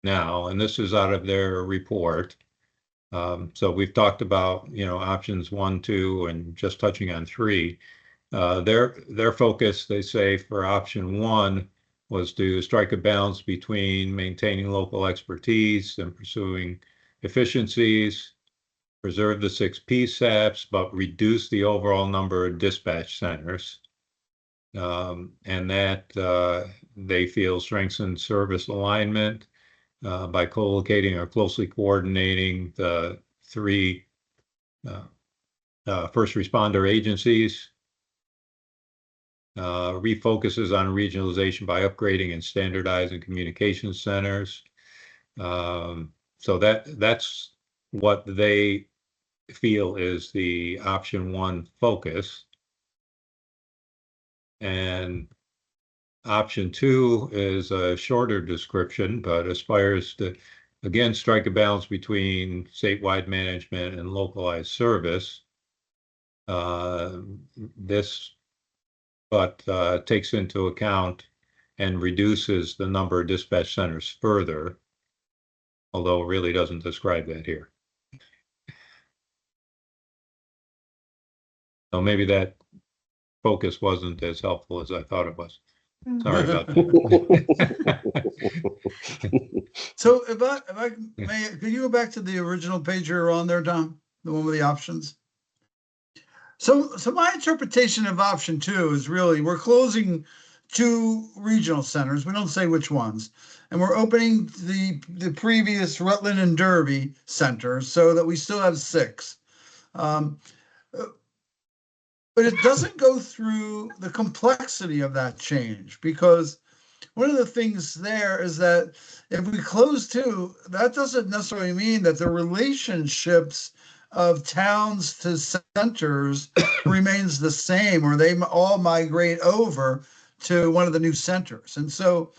now. And this is out of their report. So we've talked about, options 1, 2, and just touching on 3. Their focus, they say, for option 1 was to strike a balance between maintaining local expertise and pursuing efficiencies, preserve the 6 PSAPs, but reduce the overall number of dispatch centers. And that they feel strengthens service alignment by co-locating or closely coordinating the 3 first responder agencies. Refocuses on regionalization by upgrading and standardizing communication centers. So that's what they feel is the option 1 focus. And option 2 is a shorter description, but aspires to, again, strike a balance between statewide management and localized service. This takes into account and reduces the number of dispatch centers further, although it really doesn't describe that here. So maybe that focus wasn't as helpful as I thought it was. Sorry about that. So if I may, could you go back to the original page you're on there, Tom? The one with the options? So my interpretation of option 2 is really we're closing 2 regional centers. We don't say which ones. And we're opening the previous Rutland and Derby centers so that we still have 6. But it doesn't go through the complexity of that change, because one of the things there is that if we close 2, that doesn't necessarily mean that the relationships of towns to centers remains the same, or they all migrate over to one of the new centers. And so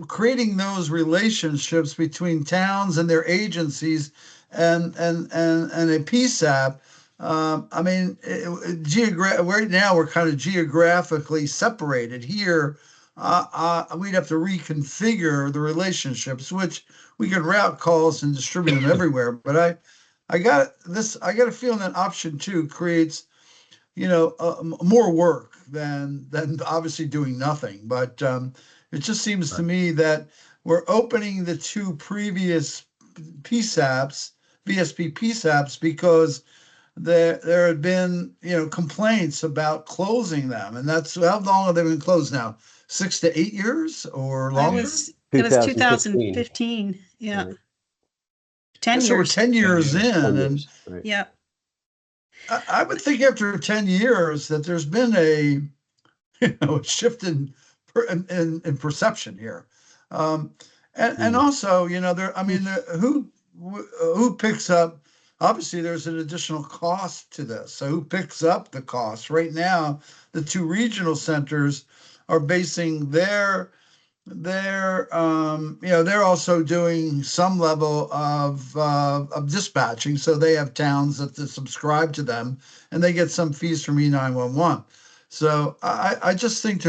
creating those relationships between towns and their agencies and a PSAP, I mean, right now we're kind of geographically separated here. We'd have to reconfigure the relationships, which we could route calls and distribute them everywhere. But I got a feeling that option 2 creates, more work than obviously doing nothing. But it just seems to me that we're opening the 2 previous PSAPs, VSP PSAPs, because there had been, complaints about closing them. And that's, how long have they been closed now? 6 to 8 years or longer? It was 2015. Yeah. Right. 10 So we're years. 10 years 10 years. in. 10 And years, right. Yeah. I would think after 10 years that there's been a shift in perception here. And also, who picks up, obviously there's an additional cost to this. So who picks up the cost? Right now, the 2 regional centers are basing they're also doing some level of dispatching. So they have towns that subscribe to them and they get some fees from E911. So I just think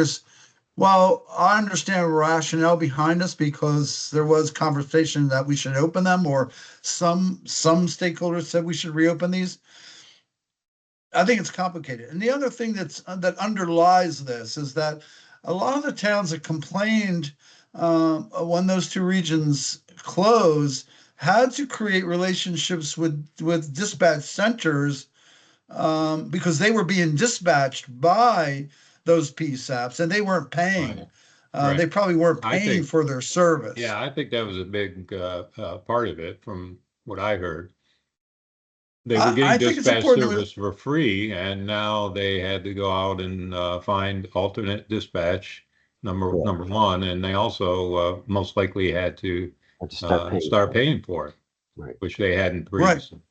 while I understand rationale behind this, because there was conversation that we should open them, or some stakeholders said we should reopen these, I think it's complicated. And the other thing that underlies this is that a lot of the towns that complained when those 2 regions closed had to create relationships with dispatch centers because they were being dispatched by those PSAPs and they weren't paying. Right. They probably weren't paying for their service. Yeah, I think that was a big part of it from what I heard. They were I getting think it's dispatch important that we- service for free, and now they had to go out and find alternate dispatch, number one, and they also most likely had to Have to start paying. start for it. paying for it, Right. which they hadn't Right. previously.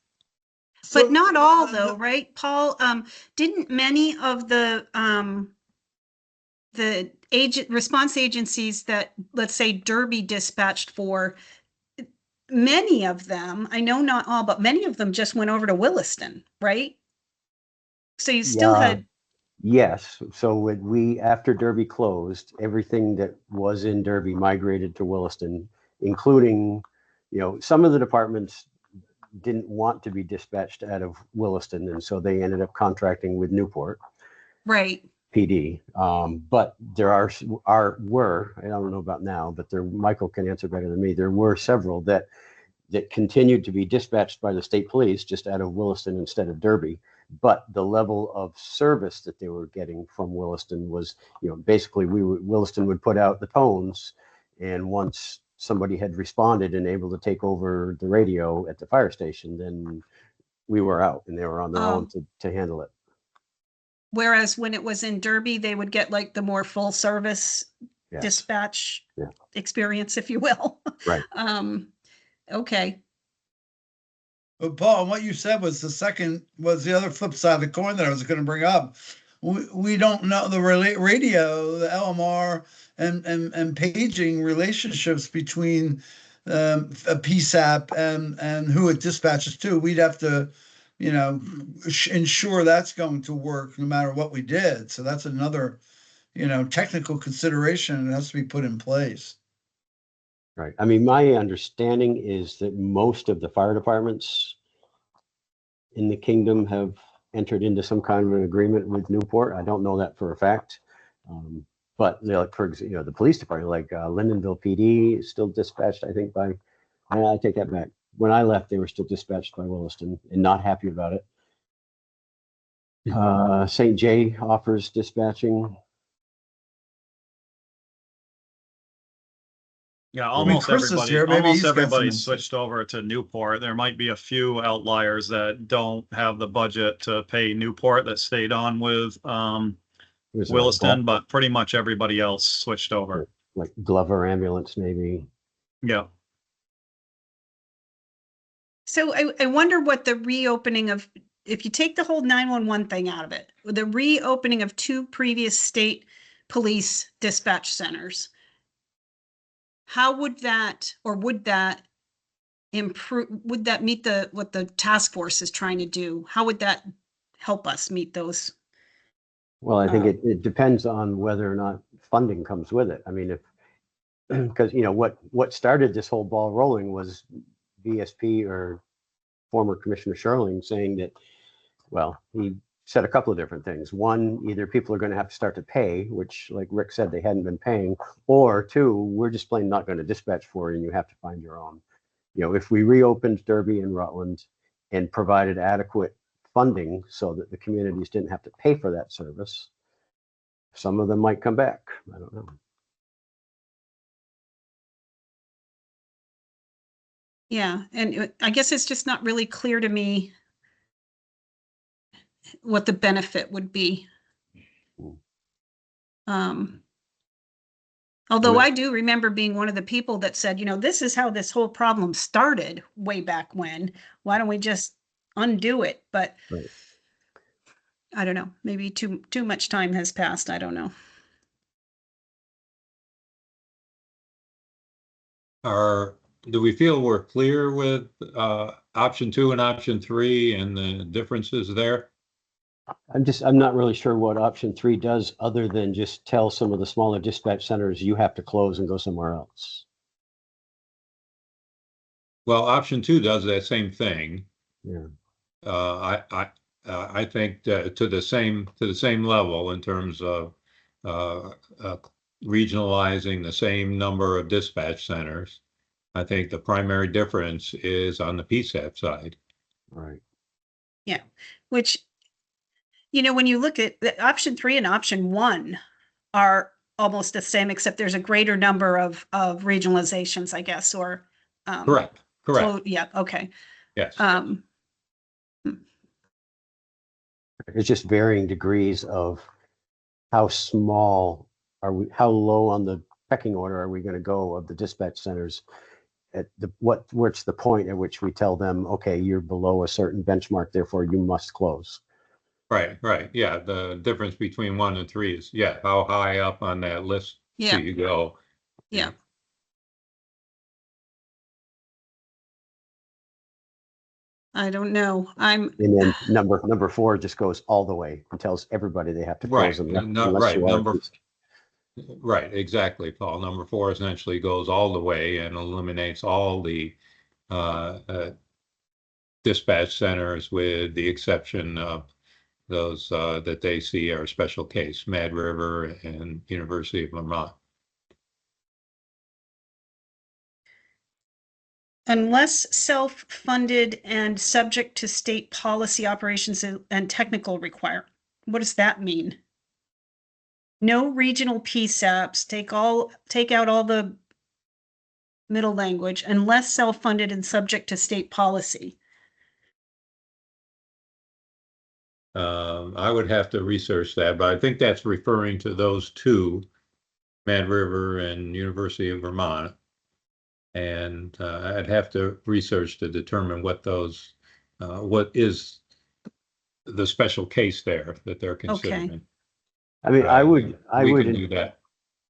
But not all though, right, Paul? Didn't many of the agent response agencies that, let's say, Derby dispatched for, many of them, I know not all, but many of them just went over to Williston, right? So you still Yeah. had, Yes, so when we, after Derby closed, everything that was in Derby migrated to Williston, including, some of the departments didn't want to be dispatched out of Williston, and so they ended up contracting with Newport right, PD. But there were, I don't know about now, but Michael can answer better than me, there were several that continued to be dispatched by the state police just out of Williston instead of Derby. But the level of service that they were getting from Williston was, basically Williston would put out the tones, and once somebody had responded and able to take over the radio at the fire station, then we were out and they were on their own to handle it. whereas when it was in Derby, they would get like the more full service Yes. dispatch Yeah. experience, if you will. Right. Okay. But Paul, what you said was the other flip side of the coin that I was going to bring up. We don't know the radio, the LMR, and paging relationships between a PSAP and who it dispatches to. We'd have to, ensure that's going to work no matter what we did. So that's another, technical consideration that has to be put in place. Right. I mean, my understanding is that most of the fire departments in the kingdom have entered into some kind of an agreement with Newport. I don't know that for a fact. But like, for example, the police department, like Lyndonville PD is still dispatched, I think, I take that back. When I left, they were still dispatched by Williston and not happy about it. St. J offers dispatching. Yeah, almost Chris is everybody, here. Maybe he's got some everybody insight. switched over to Newport. There might be a few outliers that don't have the budget to pay Newport that stayed on with Williston, but pretty much everybody else switched over. Like Glover Ambulance, maybe. Yeah. So I wonder what the reopening of, if you take the whole 911 thing out of it, the reopening of 2 previous state police dispatch centers, how would that, or would that improve, would that meet what the task force is trying to do? How would that help us meet those? Well, I think it depends on whether or not funding comes with it. I mean, if, because, what started this whole ball rolling was VSP or former Commissioner Sherling saying that, well, he said a couple of different things. One, either people are going to have to start to pay, which, like Rick said, they hadn't been paying, or 2, we're just plain not going to dispatch for you and you have to find your own. If we reopened Derby and Rutland and provided adequate funding so that the communities didn't have to pay for that service, some of them might come back. I don't know. Yeah, and I guess it's just not really clear to me what the benefit would be. Although I do remember being one of the people that said, this is how this whole problem started way back when. Why don't we just undo it? But right. I don't know, maybe too much time has passed. I don't know. Do we feel we're clear with option 2 and option 3 and the differences there? I'm not really sure what option 3 does other than just tell some of the smaller dispatch centers you have to close and go somewhere else. Well, option 2 does that same thing. Yeah. I think to the same level in terms of regionalizing the same number of dispatch centers. I think the primary difference is on the PSAP side. Right. Yeah, which, when you look at the option 3 and option 1 are almost the same, except there's a greater number of regionalizations, I guess, or Correct. yeah, okay. Yes. It's just varying degrees of how small are we, how low on the pecking order are we going to go of the dispatch centers at what's the point at which we tell them, okay, you're below a certain benchmark, therefore you must close. Right, right. Yeah, the difference between 1 and 3 is, yeah, how high up on that list Yeah. do you go? Yeah. I don't know. And then number 4 just goes all the way and tells everybody they have to close Right, unless right, you are. right, exactly, Paul. Number 4 essentially goes all the way and eliminates all the dispatch centers with the exception of those that they see are special case, Mad River and University of Vermont. Unless self-funded and subject to state policy, operations, and technical require. What does that mean? No regional PSAPs, take out all the middle language, unless self-funded and subject to state policy. I would have to research that, but I think that's referring to those two, Mad River and University of Vermont. And I'd have to research to determine what those, what is the special case there that they're considering. I mean, We can do that.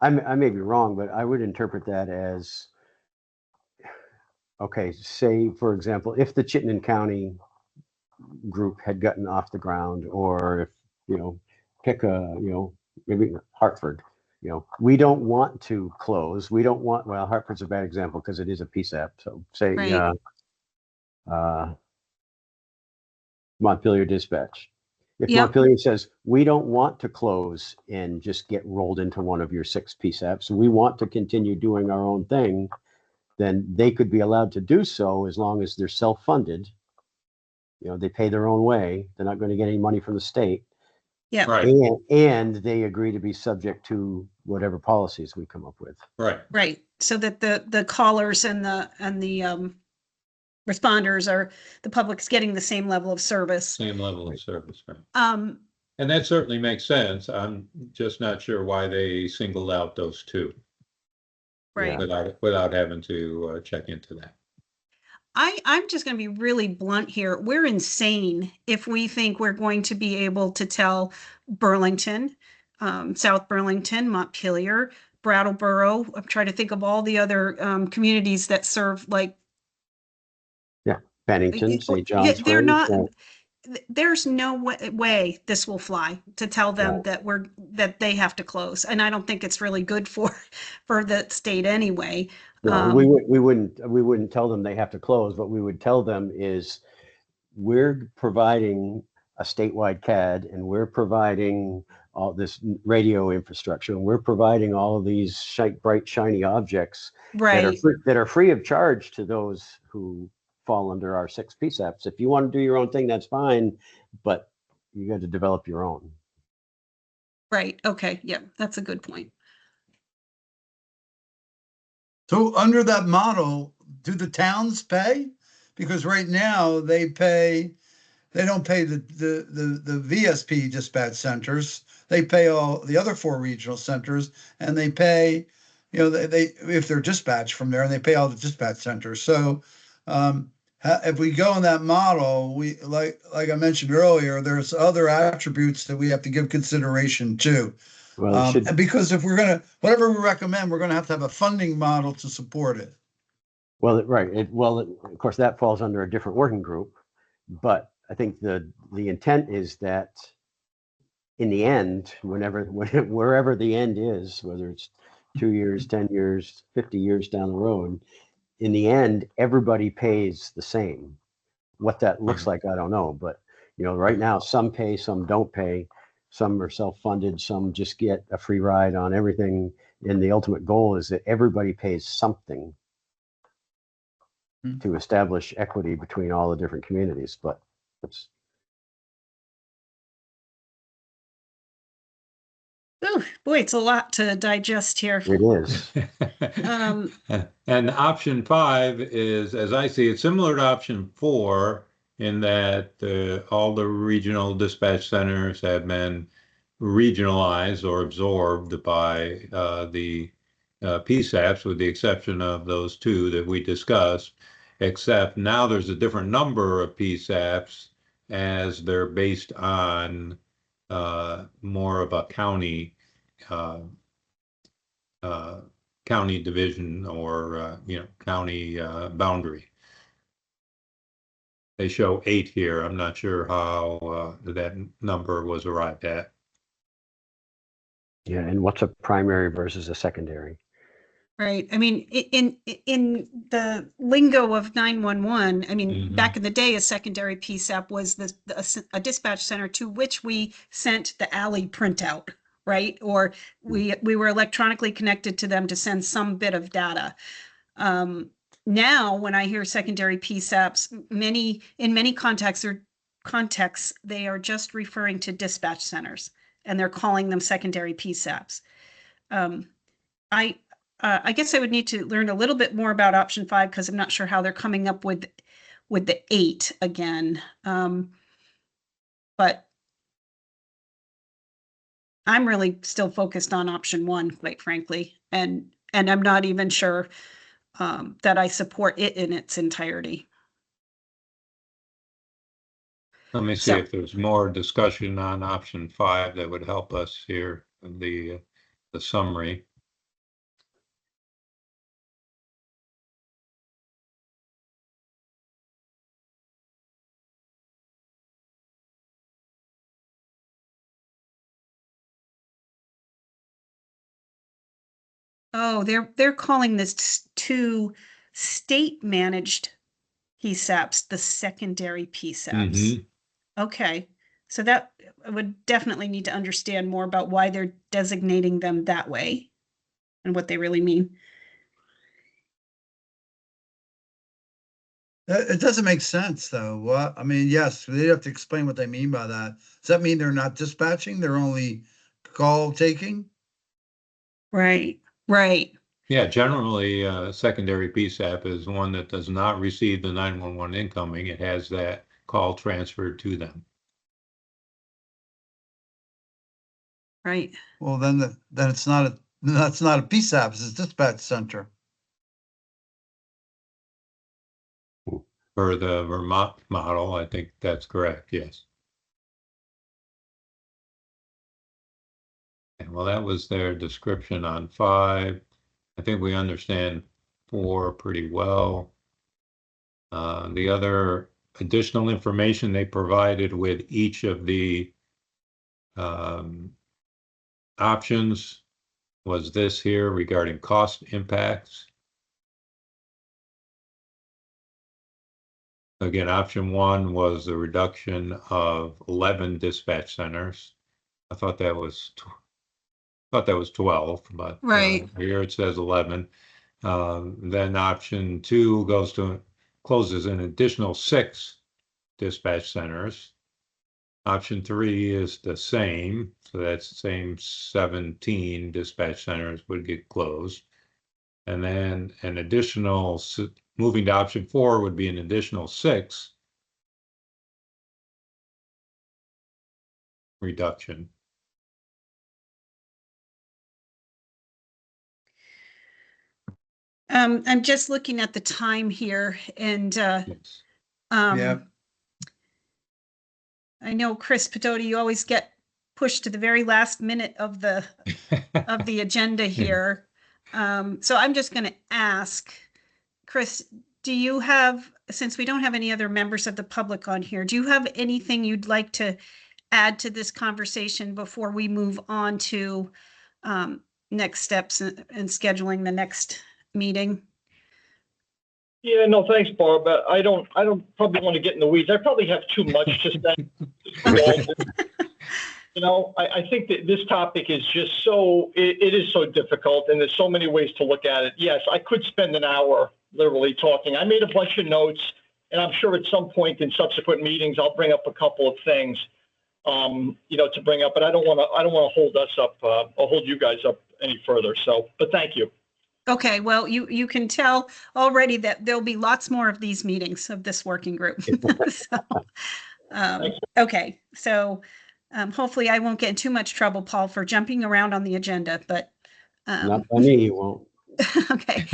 I may be wrong, but I would interpret that as, okay, say, for example, if the Chittenden County group had gotten off the ground, or if, pick maybe Hartford, we don't want to close. We don't want, well, Hartford's a bad example because it is a PSAP. So say, Right. Montpelier Dispatch. If Yep. Montpelier says, we don't want to close and just get rolled into one of your 6 PSAPs, we want to continue doing our own thing, then they could be allowed to do so as long as they're self-funded. They pay their own way. They're not going to get any money from the state. Yeah. Right, And they agree to be subject to whatever policies we come up with. right. Right. So that the callers and the responders are, the public's getting the same level of service. Same level of service, right? Um, And that certainly makes sense. I'm just not sure why they singled out those two right. without having to check into that. I'm just going to be really blunt here. We're insane if we think we're going to be able to tell Burlington, South Burlington, Montpelier, Brattleboro. I'm trying to think of all the other communities that serve like. Yeah, Bennington, St. John's. They're not. There's no way this will fly to tell them that they have to close, and I don't think it's really good for the state anyway. No, we wouldn't tell them they have to close. What we would tell them is, we're providing a statewide CAD, and we're providing all this radio infrastructure, and we're providing all of these bright, shiny objects that are free of charge to those who fall under our 6 PSAPs. If you want to do your own thing, that's fine, but you got to develop your own. Right. Okay. Yeah, that's a good point. So under that model, do the towns pay? Because right now they don't pay the VSP dispatch centers. They pay all the other 4 regional centers, and they pay, they if they're dispatched from there, and they pay all the dispatch centers. So if we go in that model, we like I mentioned earlier, there's other attributes that we have to give consideration to. Well, because if whatever we recommend, we're gonna have to have a funding model to support it. Well, right. Of course, that falls under a different working group, but I think the intent is that in the end, wherever the end is, whether it's 2 years, 10 years, 50 years down the road, in the end, everybody pays the same. What that looks like, I don't know, but right now, some pay, some don't pay. Some are self-funded, some just get a free ride on everything. And the ultimate goal is that everybody pays something to establish equity between all the different communities. But it's. Oh boy, it's a lot to digest here. It is. And option 5 is, as I see it, similar to option 4, in that all the regional dispatch centers have been regionalized or absorbed by the PSAPs, with the exception of those two that we discussed, except now there's a different number of PSAPs as they're based on more of a county county division or county boundary. They show 8 here. I'm not sure how that number was arrived at. Yeah, and what's a primary versus a secondary? Right. I mean, in the lingo of 911, I mean, back in the day, a secondary PSAP was a dispatch center to which we sent the alley printout, right? Or we were electronically connected to them to send some bit of data. Now, when I hear secondary PSAPs, in many contexts, they are just referring to dispatch centers, and they're calling them secondary PSAPs. I guess I would need to learn a little bit more about option 5 because I'm not sure how they're coming up with the 8 again. But I'm really still focused on option 1, quite frankly, and I'm not even sure that I support it in its entirety. Let me see if there's more discussion on option 5 that would help us here in the summary. Oh, they're calling this 2 state-managed PSAPs, the secondary PSAPs. Okay, so that I would definitely need to understand more about why they're designating them that way and what they really mean. It doesn't make sense, though. What I mean, yes, they have to explain what they mean by that. Does that mean they're not dispatching? They're only call taking? Right, right. Yeah, generally, secondary PSAP is one that does not receive the 911 incoming. It has that call transferred to them. Right. Well, then it's not that's not a PSAP, it's a dispatch center. For the Vermont model, I think that's correct, yes. And well, that was their description on 5. I think we understand 4 pretty well. The other additional information they provided with each of the options was this here regarding cost impacts. Again, option 1 was the reduction of 11 dispatch centers. I thought that was 12, but Right. here it says 11. Then option 2 closes an additional 6 dispatch centers. Option 3 is the same, so that's the same 17 dispatch centers would get closed. And then an additional, moving to option 4 would be an additional 6 reduction. I'm just looking at the time here, and Yes. Yeah. I know, Chris Pedoti, you always get pushed to the very last minute of the agenda here. So I'm just going to ask, Chris, do you have, since we don't have any other members of the public on here, do you have anything you'd like to add to this conversation before we move on to next steps and scheduling the next meeting? Yeah, no, thanks, Barb. But I don't probably want to get in the weeds. I probably have too much to say. You know, I think that this topic is just so, it is so difficult, and there's so many ways to look at it. Yes, I could spend an hour literally talking. I made a bunch of notes, and I'm sure at some point in subsequent meetings, I'll bring up a couple of things, you know, to bring up, but I don't want to hold us up, or hold you guys up any further. So, but thank you. Okay, well, you can tell already that there'll be lots more of these meetings of this working group. So, okay, so hopefully I won't get in too much trouble, Paul, for jumping around on the agenda, but Not by me, you won't. okay.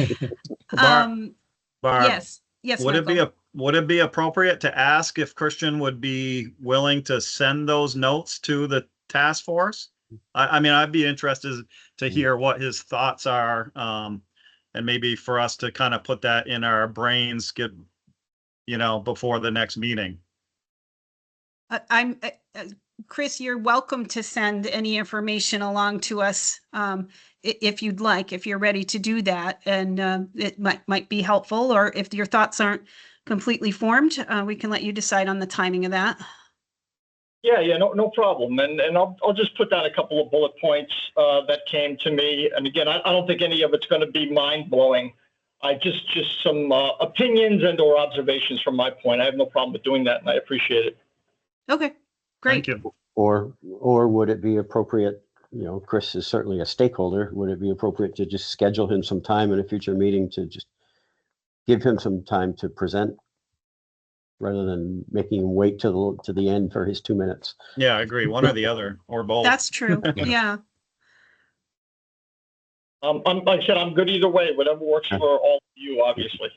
Barb, Yes, yes, Michael. would it be appropriate to ask if Christian would be willing to send those notes to the task force? I mean, I'd be interested to hear what his thoughts are, and maybe for us to kind of put that in our brains, before the next meeting. I'm Chris, you're welcome to send any information along to us if you'd like, if you're ready to do that, and it might be helpful. Or if your thoughts aren't completely formed, we can let you decide on the timing of that. Yeah, no problem. And I'll just put down a couple of bullet points that came to me. And again, I don't think any of it's going to be mind blowing. I just some opinions and or observations from my point. I have no problem with doing that, and I appreciate it. Okay, great. Thank you. Or would it be appropriate, Chris is certainly a stakeholder, would it be appropriate to just schedule him some time in a future meeting to just give him some time to present rather than making him wait to the end for his 2 minutes? Yeah, I agree. One or the other, or both. That's true. Yeah. Like I said, I'm good either way, whatever works for all of you, obviously.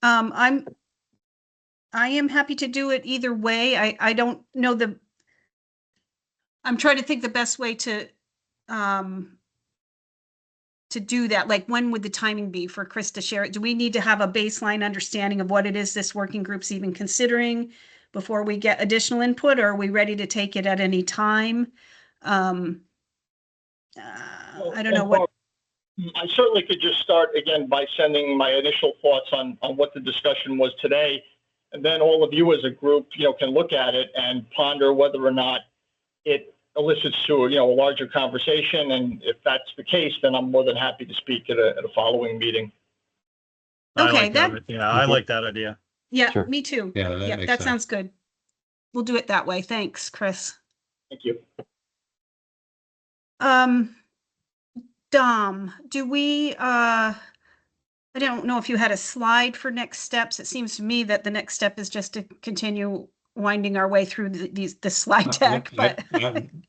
I am happy to do it either way. I don't know I'm trying to think the best way to do that. Like, when would the timing be for Chris to share it? Do we need to have a baseline understanding of what it is this working group's even considering before we get additional input, or are we ready to take it at any time? I don't know what. I certainly could just start again by sending my initial thoughts on what the discussion was today. And then all of you as a group, can look at it and ponder whether or not it elicits to a larger conversation. And if that's the case, then I'm more than happy to speak at a following meeting. I Okay, like that. Yeah, I like that idea. Yeah, Sure. me too. Yeah, that Yeah, makes that sense. sounds good. We'll do it that way. Thanks, Chris. Thank you. Dom, do we, I don't know if you had a slide for next steps. It seems to me that the next step is just to continue winding our way through the slide deck, but.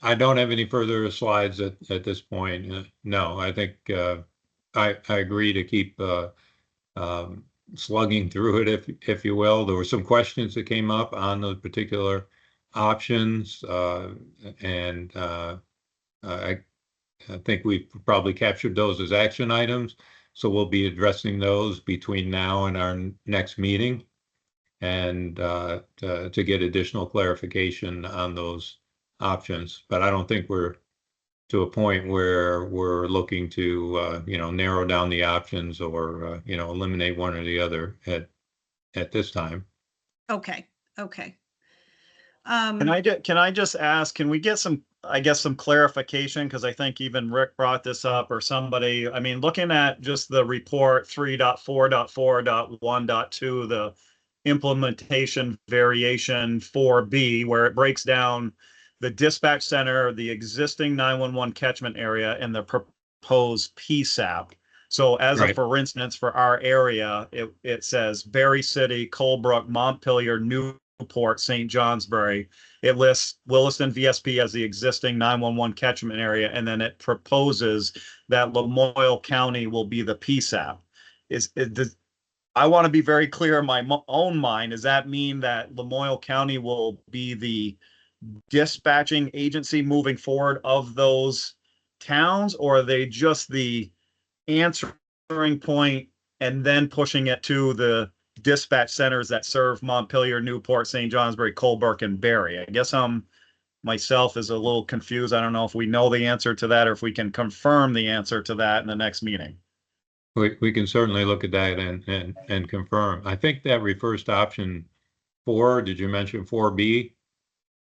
I don't have any further slides at this point. No, I think I agree to keep slugging through it, if you will. There were some questions that came up on those particular options, and I think we've probably captured those as action items. So we'll be addressing those between now and our next meeting, and to get additional clarification on those options. But I don't think we're to a point where we're looking to narrow down the options or eliminate one or the other at this time. Okay. Can I just ask, can we get some clarification? Because I think even Rick brought this up, or somebody, I mean, looking at just the report 3.4.4.1.2, the implementation variation 4B, where it breaks down the dispatch center, the existing 911 catchment area, and the proposed PSAP. So as Right. for instance, for our area, it says Berry City, Colebrook, Montpelier, Newport, St. Johnsbury. It lists Williston VSP as the existing 911 catchment area, and then it proposes that Lamoille County will be the PSAP. I want to be very clear in my own mind. Does that mean that Lamoille County will be the dispatching agency moving forward of those towns, or are they just the answering point and then pushing it to the dispatch centers that serve Montpelier, Newport, St. Johnsbury, Colebrook, and Berry? I guess myself is a little confused. I don't know if we know the answer to that or if we can confirm the answer to that in the next meeting. We can certainly look at that and confirm. I think that refers to option 4. Did you mention 4B?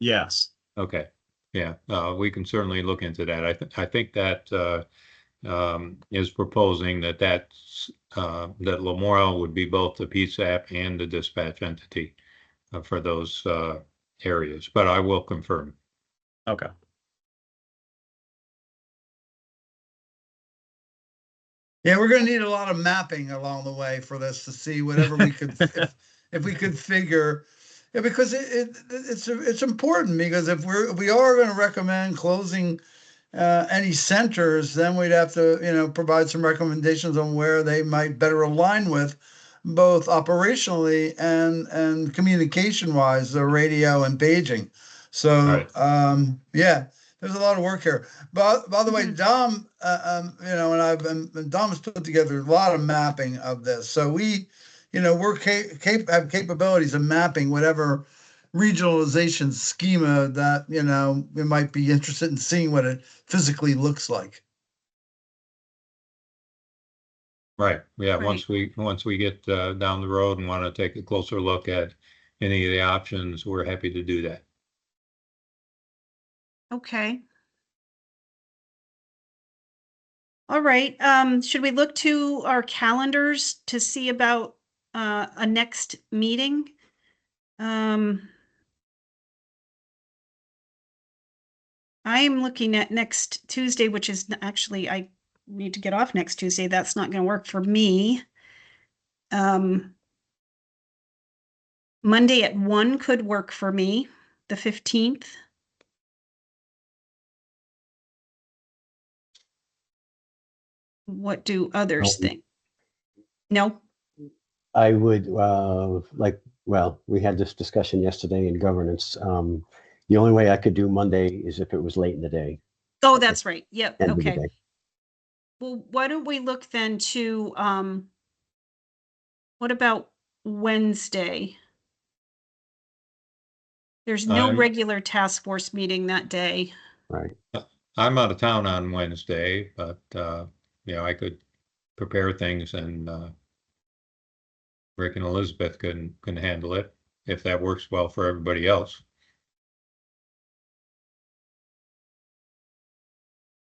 Yes. Okay. Yeah, we can certainly look into that. I think that is proposing that Lamoille would be both the PSAP and the dispatch entity for those areas, but I will confirm. Okay. Yeah, we're gonna need a lot of mapping along the way for this to see whatever we could, if we could figure. Yeah, because it's important, because if we are gonna recommend closing any centers, then we'd have to, provide some recommendations on where they might better align with, both operationally and communication wise, the radio and paging. So, Right. yeah, there's a lot of work here. But by the way, Mhm. Dom, and Dom has put together a lot of mapping of this. So we, we're have capabilities of mapping whatever regionalization schema that, we might be interested in seeing what it physically looks like. Right. Yeah. Right. Once we get down the road and want to take a closer look at any of the options, we're happy to do that. Okay. All right. Should we look to our calendars to see about a next meeting? I am looking at next Tuesday, which is actually, I need to get off next Tuesday. That's not going to work for me. Monday at 1 could work for me, the 15th. What do others think? No? I would we had this discussion yesterday in governance. The only way I could do Monday is if it was late in the day, Oh, that's right. Yep. end of the Okay. day. Well, why don't we look then to, what about Wednesday? There's no I'm regular task force meeting that day. Right. I'm out of town on Wednesday, but I could prepare things and Rick and Elizabeth can handle it if that works well for everybody else.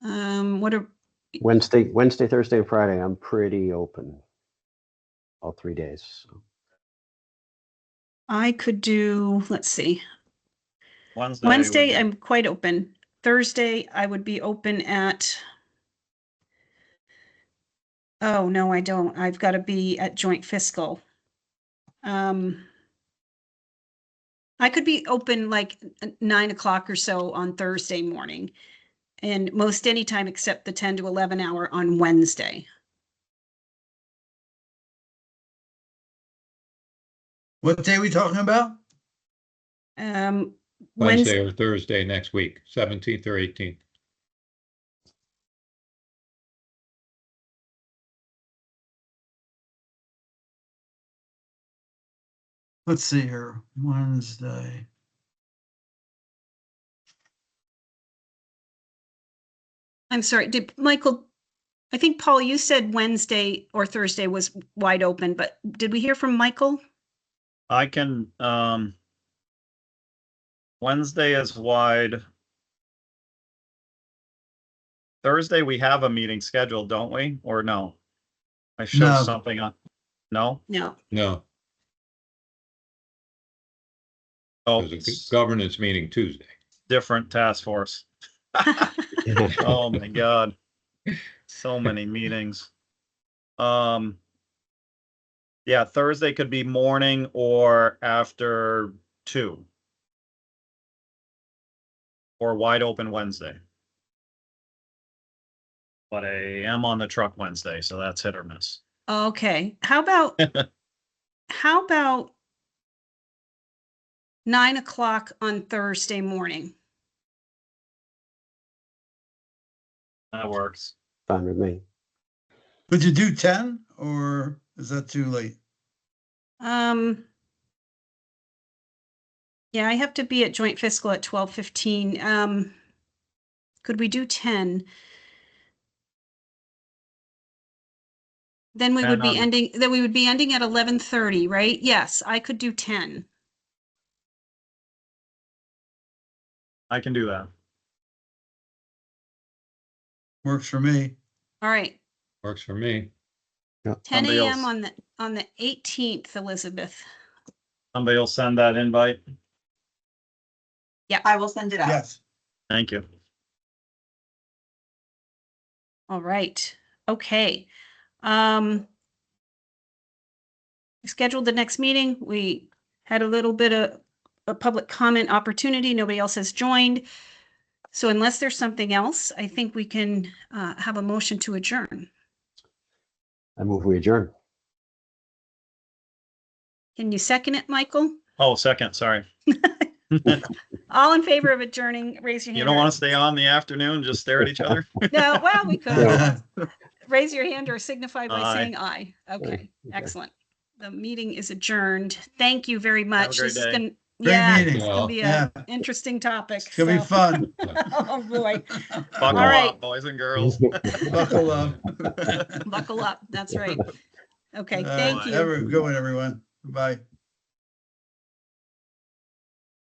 What are, Wednesday, Thursday, and Friday, I'm pretty open. All 3 days. So. I could do, let's see. Wednesday. Wednesday, I'm quite open. Thursday, I would be open at, oh, no, I don't. I've got to be at joint fiscal. I could be open like 9 o'clock or so on Thursday morning, and most any time except the 10 to 11 hour on Wednesday. What day are we talking about? Wednesday, Wednesday or Thursday next week, 17th or 18th. Let's see here, Wednesday. I'm sorry, did Michael, I think Paul, you said Wednesday or Thursday was wide open, but did we hear from Michael? I can, Wednesday is wide. Thursday, we have a meeting scheduled, don't we? Or no? I showed No. something on, no? No. No, Oh, there's a governance meeting Tuesday. different task force. Oh my God. So many meetings. Yeah, Thursday could be morning or after 2. Or wide open Wednesday. But I am on the truck Wednesday, so that's hit or miss. Okay, how about 9 o'clock on Thursday morning? That works. Fine with me. Would you do 10 or is that too late? Yeah, I have to be at joint fiscal at 12:15. Could we do 10? Then we would be ending at 11:30, right? Yes, I could do 10. I can do that. Works for me. All right, Works for me. 10 Somebody a.m. else. on the 18th, Elizabeth. Somebody will send that invite. Yeah, I will send it out. Yes. Thank you. all right. Okay. We scheduled the next meeting. We had a little bit of a public comment opportunity. Nobody else has joined. So unless there's something else, I think we can have a motion to adjourn. I move we adjourn. Can you second it, Michael? Oh, second, sorry. All in favor of adjourning, raise your hand. You don't want to stay on the afternoon, just stare at each other? No, well, we could. Yeah. Raise your hand or signify by Aye. saying aye. Okay, Okay. excellent. The meeting is adjourned. Thank you very much. great This is day. gonna, Great yeah, meeting. it's gonna be Yeah. an interesting topic. It's gonna be so- fun. Oh, boy. Buckle All right. up, boys and girls. Buckle up. Buckle up. That's right. Okay, All thank right, you. Have a good one, everyone. Bye.